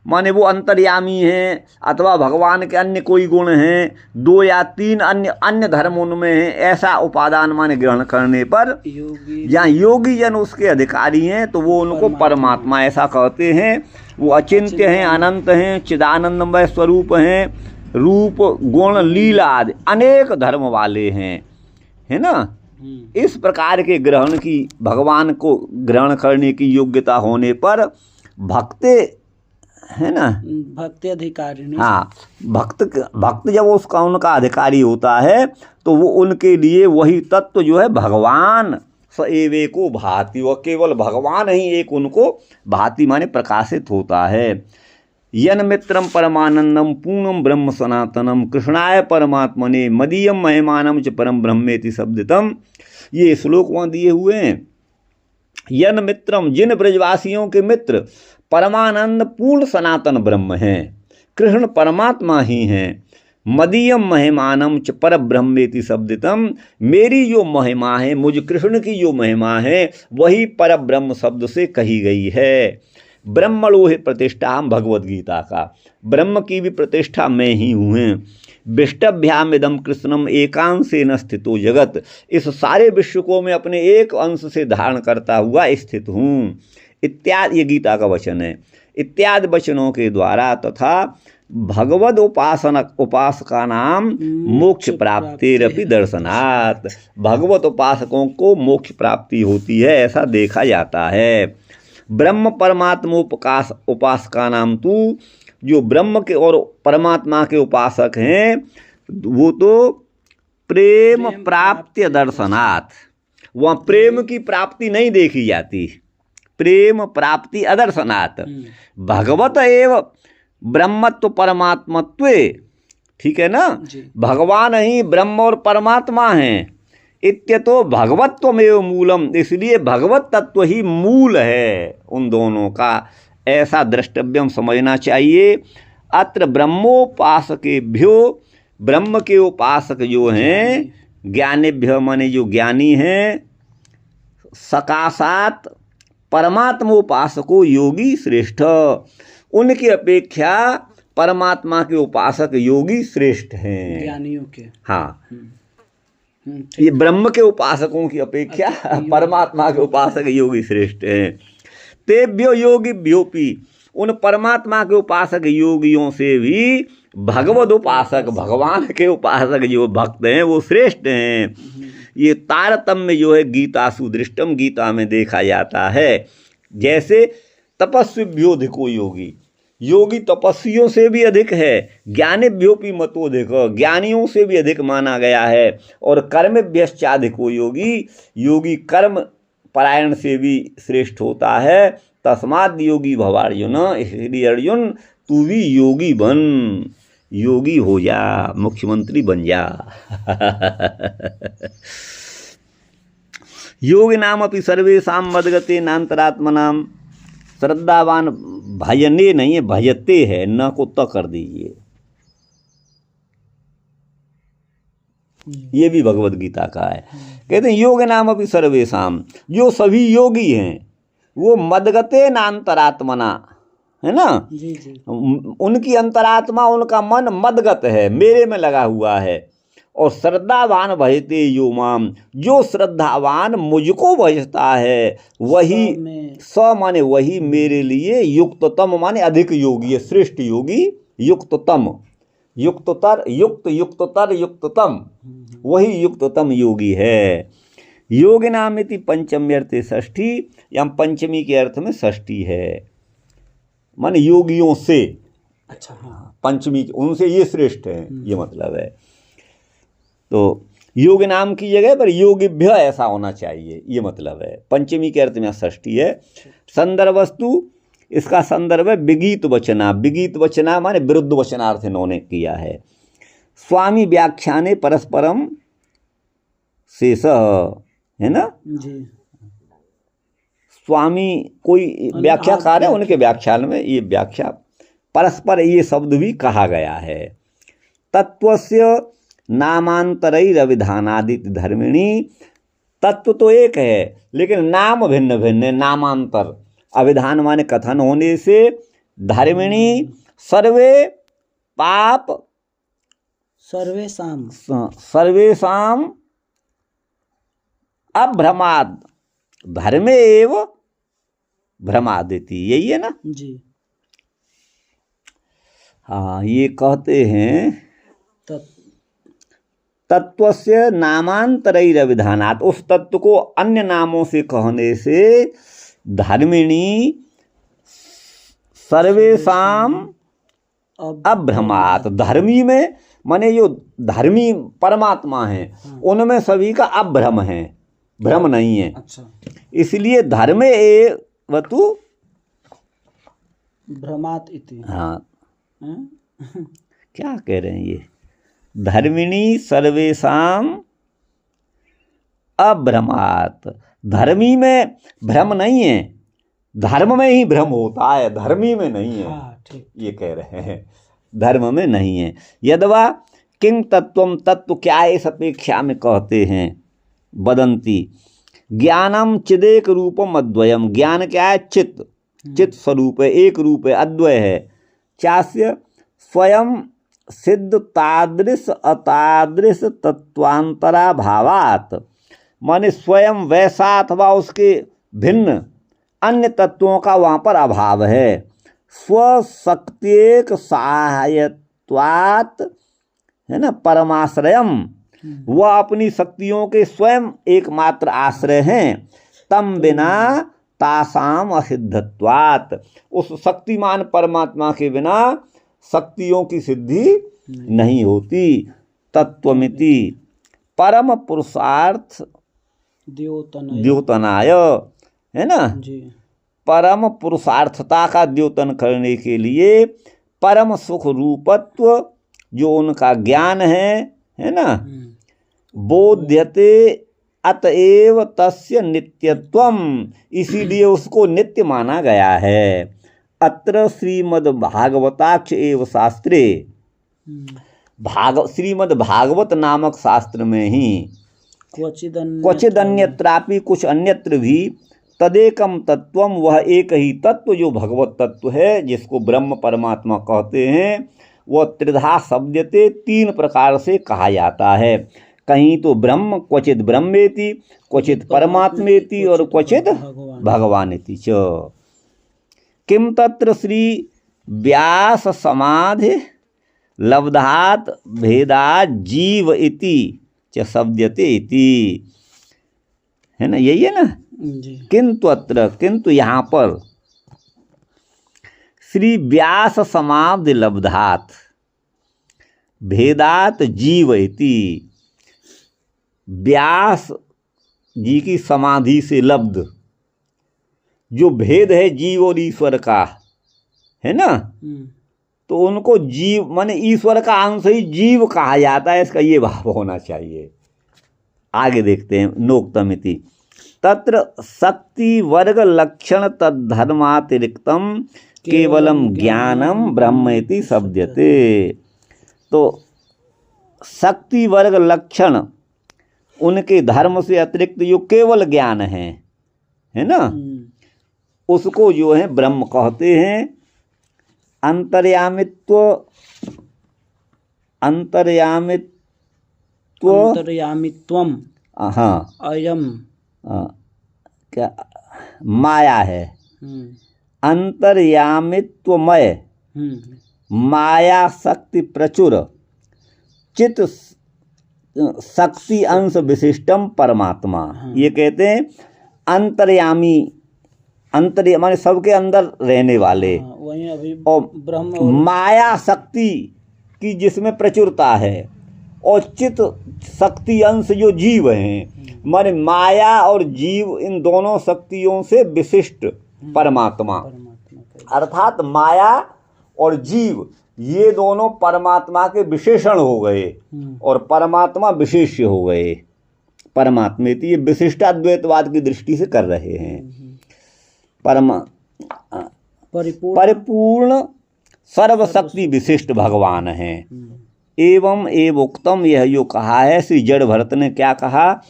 माने वो अंतर्यामी हैं अथवा भगवान के अन्य कोई गुण हैं, दो या तीन अन्य धर्म उनमें हैं, ऐसा उपादान माने ग्रहण करने पर जहाँ योगी जन उसके अधिकारी हैं तो वो उनको परमात्मा ऐसा कहते हैं। वो अचिंत्य हैं, अनंत हैं, चिदानंदमय स्वरूप हैं, रूप गुण लीला आदि अनेक धर्म वाले हैं, है ना। इस प्रकार के ग्रहण की, भगवान को ग्रहण करने की योग्यता होने पर भक्ते है ना, भक्ति अधिकारी। हाँ, भक्त जब उसका उनका अधिकारी होता है तो वो उनके लिए वही तत्व जो है भगवान स एवेको भाति, वह केवल भगवान ही एक उनको भाति माने प्रकाशित होता है। यन मित्रम परमानंदम पूर्णम ब्रह्म सनातनम कृष्णाय परमात्मने मदीयम महिमानम च परम ब्रह्मेति शब्दितम, ये श्लोक वहाँ दिए हुए हैं। यन मित्रम, जिन ब्रजवासियों के मित्र परमानंद पूर्ण सनातन ब्रह्म हैं, कृष्ण परमात्मा ही हैं। मदीयम महिमानम च पर ब्रह्मेति शब्दितम, मेरी जो महिमा है, मुझ कृष्ण की जो महिमा है वही पर ब्रह्म शब्द से कही गई है। ब्रह्मणोहि प्रतिष्ठा, हम भगवद गीता का ब्रह्म की भी प्रतिष्ठा मैं ही हूँ। विष्टभ्याम इदम कृष्णम एकांशेन स्थितो जगत, इस सारे विश्व को मैं अपने एक अंश से धारण करता हुआ स्थित हूँ। इत्यादि, ये गीता का वचन है। इत्यादि वचनों के द्वारा तथा भगवद उपासका नाम मोक्ष प्राप्तिरपि दर्शनात्, भगवत उपासकों को मोक्ष प्राप्ति होती है ऐसा देखा जाता है। ब्रह्म परमात्मा उपासका नाम तू, जो ब्रह्म के और परमात्मा के उपासक हैं वो तो प्रेम प्राप्ति दर्शनात्, वहाँ प्रेम की प्राप्ति नहीं देखी जाती, प्रेम प्राप्ति अदर्शनात्। भगवत एव ब्रह्मत्व परमात्मत्वे, ठीक है ना, भगवान ही ब्रह्म और परमात्मा हैं। इत्यतो भगवत्वमेव मूलम, इसलिए भगवत तत्व ही मूल है उन दोनों का, ऐसा द्रष्टव्यम समझना चाहिए। अत्र ब्रह्मोपासकेभ्यो, ब्रह्म के उपासक जो हैं, ज्ञानेभ्य माने जो ज्ञानी हैं, सकाशात परमात्मोपासको योगी श्रेष्ठ, उनकी अपेक्षा परमात्मा के उपासक योगी श्रेष्ठ हैं, ज्ञानियों के। हाँ, ये ब्रह्म के उपासकों की अपेक्षा परमात्मा के उपासक योगी श्रेष्ठ हैं। तेभ्यो योगिभ्योपि, उन परमात्मा के उपासक योगियों से भी भगवद उपासक, भगवान के उपासक जो भक्त हैं वो श्रेष्ठ हैं। ये तारतम्य जो है गीता सुदृष्टम, गीता में देखा जाता है। जैसे तपस्विभ्योधिको योगी, योगी तपस्वियों से भी अधिक है। ज्ञानिभ्योपि मतोधिक, ज्ञानियों से भी अधिक माना गया है। और कर्मभ्यश्चाधिको योगी, योगी कर्म परायण से भी श्रेष्ठ होता है। तस्माद् योगी भव अर्जुन, इसलिए अर्जुन तू भी योगी बन, योगी हो जा, मुख्यमंत्री बन जा। योग नाम अपि सर्वेषां मद्गते नान्तरात्मनाम, श्रद्धावान भजने नहीं है, भजते है, न को त कर दीजिए। ये भी भगवत गीता का है। कहते हैं योग नाम अपि सर्वेषाम, जो सभी योगी हैं वो मदगते नान्तरात्मना, है ना, जी जी। उनकी अंतरात्मा, उनका मन मदगत है, मेरे में लगा हुआ है। और श्रद्धावान भजते यो माम, जो श्रद्धावान मुझको भजता है वही, स माने वही मेरे लिए युक्ततम माने अधिक योगी है, श्रेष्ठ योगी, युक्ततम, युक्ततर, युक्ततर, युक्ततम, वही युक्ततम योगी है। योग नामिति पंचमी अर्थे षष्ठी, या पंचमी के अर्थ में षष्ठी है, माने योगियों से। अच्छा, हाँ, पंचमी उनसे ये श्रेष्ठ है, ये मतलब है। तो योग नाम की जगह पर योगिभ्य ऐसा होना चाहिए, ये मतलब है। पंचमी के अर्थ में षष्ठी है। संदर्भ वस्तु, इसका संदर्भ है विगीत वचना, विगीत वचना माने विरुद्ध वचनार्थ इन्होंने किया है। स्वामी व्याख्याने परस्परम शेष, है ना जी। स्वामी कोई व्याख्याकार है, उनके व्याख्यान में ये व्याख्या परस्पर ये शब्द भी कहा गया है। तत्वस्य नामांतरैरविधानादित धर्मिणी, तत्व तो एक है लेकिन नाम भिन्न भिन्न है, नामांतर, अविधान माने कथन होने से। धर्मिणी सर्वे पाप, सर्वेषाम अभ्रमाद, धर्मे एव भ्रमादिति, यही है ना जी। हाँ, ये कहते हैं तत्वस्य नामांतरैरविधानात्, उस तत्व को अन्य नामों से कहने से धर्मिणी सर्वेषाम अभ्रमात्, धर्मी में माने जो धर्मी परमात्मा है उनमें सभी का अभ्रम है, भ्रम नहीं है। अच्छा, इसलिए धर्मे एवतु भ्रमात इति। हाँ, क्या कह रहे हैं ये, धर्मिणी सर्वेषाम अभ्रमात्, धर्मी में भ्रम नहीं है, धर्म में ही भ्रम होता है, धर्मी में नहीं है। हाँ, ठीक। ये कह रहे हैं धर्म में नहीं है। यद्वा किं तत्वम, तत्व क्या है इस अपेक्षा में कहते हैं। वदंती ज्ञानम चिदेक रूपम अद्वयम, ज्ञान क्या है, चित्त, चित्त स्वरूप है, एक रूप है, अद्वय है। चास्य स्वयं सिद्ध तादृश अतादृश तत्वांतरा भावात, माने स्वयं वैसा अथवा उसके भिन्न अन्य तत्वों का वहाँ पर अभाव है। स्वशक्त्येक सहायत्वात्, है ना, परमाश्रयम, वह अपनी शक्तियों के स्वयं एकमात्र आश्रय हैं। तम बिना तासाम असिद्धत्वात्, उस शक्तिमान परमात्मा के बिना शक्तियों की सिद्धि नहीं होती। तत्वमिति परम पुरुषार्थ द्योतनाय, है ना जी। परम पुरुषार्थता का द्योतन करने के लिए परम सुख रूपत्व जो उनका ज्ञान है ना, बोध्यते अतएव तस्य नित्यत्वम, इसीलिए उसको नित्य माना गया है। अत्र श्रीमद् भागवताक्ष एव शास्त्रे, श्रीमद् भागवत नामक शास्त्र में ही क्वचिद अन्यत्रापि, कुछ अन्यत्र भी, तदेकम तत्वम, वह एक ही तत्व जो भगवत तत्व है जिसको ब्रह्म परमात्मा कहते हैं, वह त्रिधा शब्दते, तीन प्रकार से कहा जाता है। कहीं तो ब्रह्म, क्वचित ब्रह्मेति, क्वचित परमात्मेति और क्वचित भगवानेति च। किम तत्र श्री व्यास समाधि लब्धात भेदात जीव इति च शब्दते इति, है ना, यही है ना। जी। किंतु अत्र, किंतु यहाँ पर श्री व्यास समाधि लब्धात भेदात जीव इति, व्यास जी की समाधि से लब्ध जो भेद है जीव और ईश्वर का, है ना, तो उनको जीव माने ईश्वर का अंश ही जीव कहा जाता है, इसका ये भाव होना चाहिए। आगे देखते हैं, नोक्तमिति तत्र शक्ति वर्ग लक्षण तद्धर्मातिरिक्तम केवलम ज्ञानम ब्रह्म इति शब्दते। तो शक्ति वर्ग लक्षण उनके धर्म से अतिरिक्त जो केवल ज्ञान है ना, उसको जो है ब्रह्म कहते हैं। अंतर्यामित्व अंतर्यामित्वम, हाँ, अयम क्या माया है, अंतर्यामित्वमय माया शक्ति प्रचुर चित शक्ति अंश विशिष्टम परमात्मा। ये कहते हैं अंतर्यामी, अंतर्यामी माने सबके अंदर रहने वाले, वही अभी और ब्रह्म माया शक्ति की जिसमें प्रचुरता है, और चित शक्ति अंश जो जीव हैं, माने माया और जीव इन दोनों शक्तियों से विशिष्ट परमात्मा। अर्थात माया और जीव ये दोनों परमात्मा के विशेषण हो गए और परमात्मा विशेष्य हो गए। परमात्मा ये विशिष्टाद्वैतवाद की दृष्टि से कर रहे हैं। परिपूर्ण सर्वशक्ति विशिष्ट भगवान हैं। एवं एवोक्तम, यह जो कहा है श्री जड़ भरत ने क्या कहा,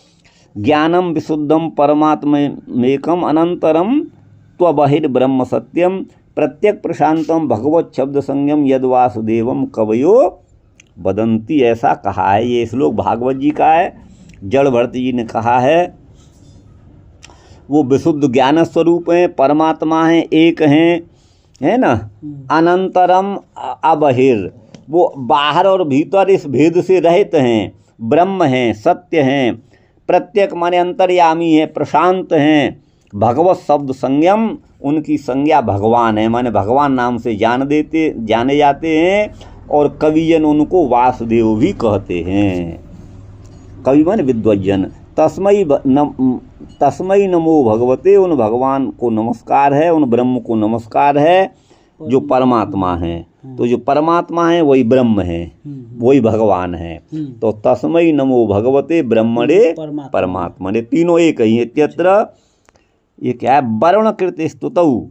ज्ञानम विशुद्धम परमात्मेकम अनंतरम त्वबहिर्ब्रह्म सत्यम प्रत्यक प्रशांतम भगवत शब्द संयम यद वासुदेवम कवयो वदंती, ऐसा कहा है। ये श्लोक भागवत जी का है, जड़ भरत जी ने कहा है। वो विशुद्ध ज्ञान स्वरूप हैं, परमात्मा हैं, एक हैं, है ना। अनंतरम अबहिर, वो बाहर और भीतर इस भेद से रहित हैं, ब्रह्म हैं, सत्य हैं। प्रत्यक माने अंतर्यामी है, प्रशांत हैं। भगवत शब्द संयम, उनकी संज्ञा भगवान है, माने भगवान नाम से जाने जाते हैं। और कविजन उनको वासुदेव भी कहते हैं। कवि माने विद्वज्जन। तस्मै नमो भगवते, उन भगवान को नमस्कार है, उन ब्रह्म को नमस्कार है जो परमात्मा है। तो जो परमात्मा है वही ब्रह्म है, वही भगवान है। तो तस्मै नमो भगवते ब्रह्मणे परमात्मने, तीनों एक ही है। त्यत्र ये क्या है, वर्णकृत स्तुतौ,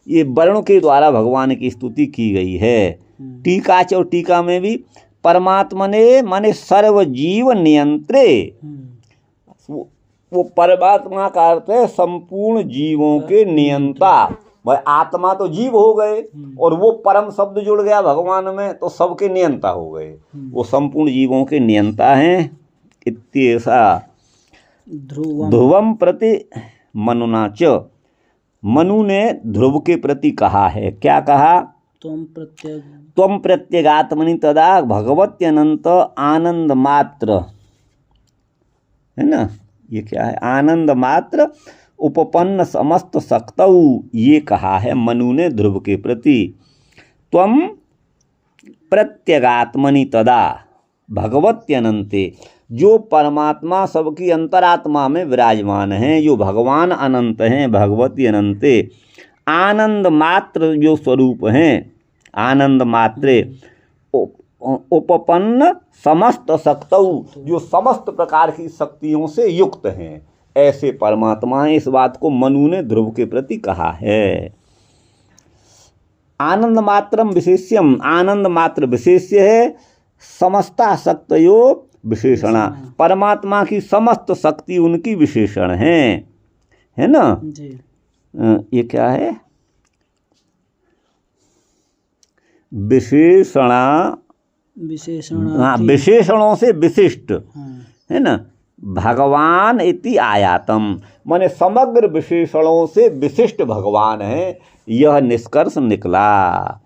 ये वर्ण के द्वारा भगवान की स्तुति की गई है। टीका और टीका में भी परमात्मने माने सर्वजीव नियंत्रे, वो परमात्मा का अर्थ है संपूर्ण जीवों के नियंता। भाई आत्मा तो जीव हो गए और वो परम शब्द जुड़ गया भगवान में, तो सबके नियंता हो गए। वो संपूर्ण जीवों के नियंता हैं। इत्येषा ध्रुवम प्रति मनुना च, मनु ने ध्रुव के प्रति कहा है। क्या कहा, त्वम प्रत्यगात्मनि तदा भगवत्यनंत आनंद मात्र, है ना। ये क्या है, आनंद मात्र उपपन्न समस्त शक्तौ, ये कहा है मनु ने ध्रुव के प्रति। त्वम प्रत्यगात्मनि तदा भगवत्यनंते, जो परमात्मा सबकी अंतरात्मा में विराजमान हैं, जो भगवान अनंत हैं, भगवती अनंते। आनंद मात्र जो स्वरूप हैं, आनंद मात्रे उपपन्न समस्त शक्तौ, जो समस्त प्रकार की शक्तियों से युक्त हैं, ऐसे परमात्मा हैं। इस बात को मनु ने ध्रुव के प्रति कहा है। आनंद मात्रम विशेष्यम, आनंद मात्र विशेष्य है। समस्ता शक्तयो विशेषणा, परमात्मा की समस्त शक्ति उनकी विशेषण है ना जी। ये क्या है, विशेषणा, हाँ, विशेषणों से विशिष्ट, है ना। भगवान इति आयातम, माने समग्र विशेषणों से विशिष्ट भगवान है, यह निष्कर्ष निकला।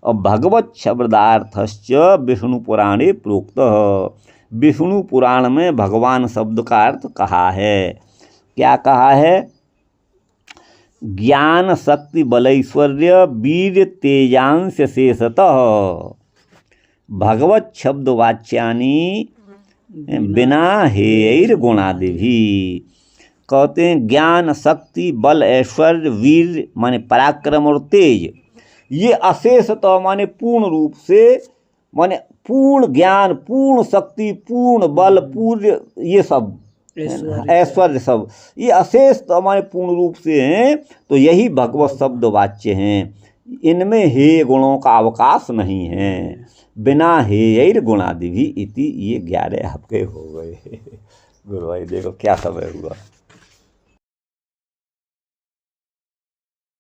और भगवत शब्दार्थश्च विष्णु पुराणे प्रोक्त, विष्णु पुराण में भगवान शब्द का अर्थ कहा है। क्या कहा है? ज्ञान शक्ति बलैश्वर्य वीर तेजांश शेषतः भगवत शब्द वाच्यानि बिना हेयर गुणादिभि। कहते हैं ज्ञान शक्ति बल ऐश्वर्य वीर माने पराक्रम और तेज, ये अशेषतः माने पूर्ण रूप से, माने पूर्ण ज्ञान पूर्ण शक्ति पूर्ण बल पूर्ण ये सब ऐश्वर्य सब ये अशेष हमारे पूर्ण रूप से हैं। तो यही भगवत शब्द वाच्य हैं, इनमें हेय गुणों का अवकाश नहीं है। बिना हेयर गुणादि भी इति, ये 11 आपके हो गए। गुरु भाई देखो क्या समय हुआ।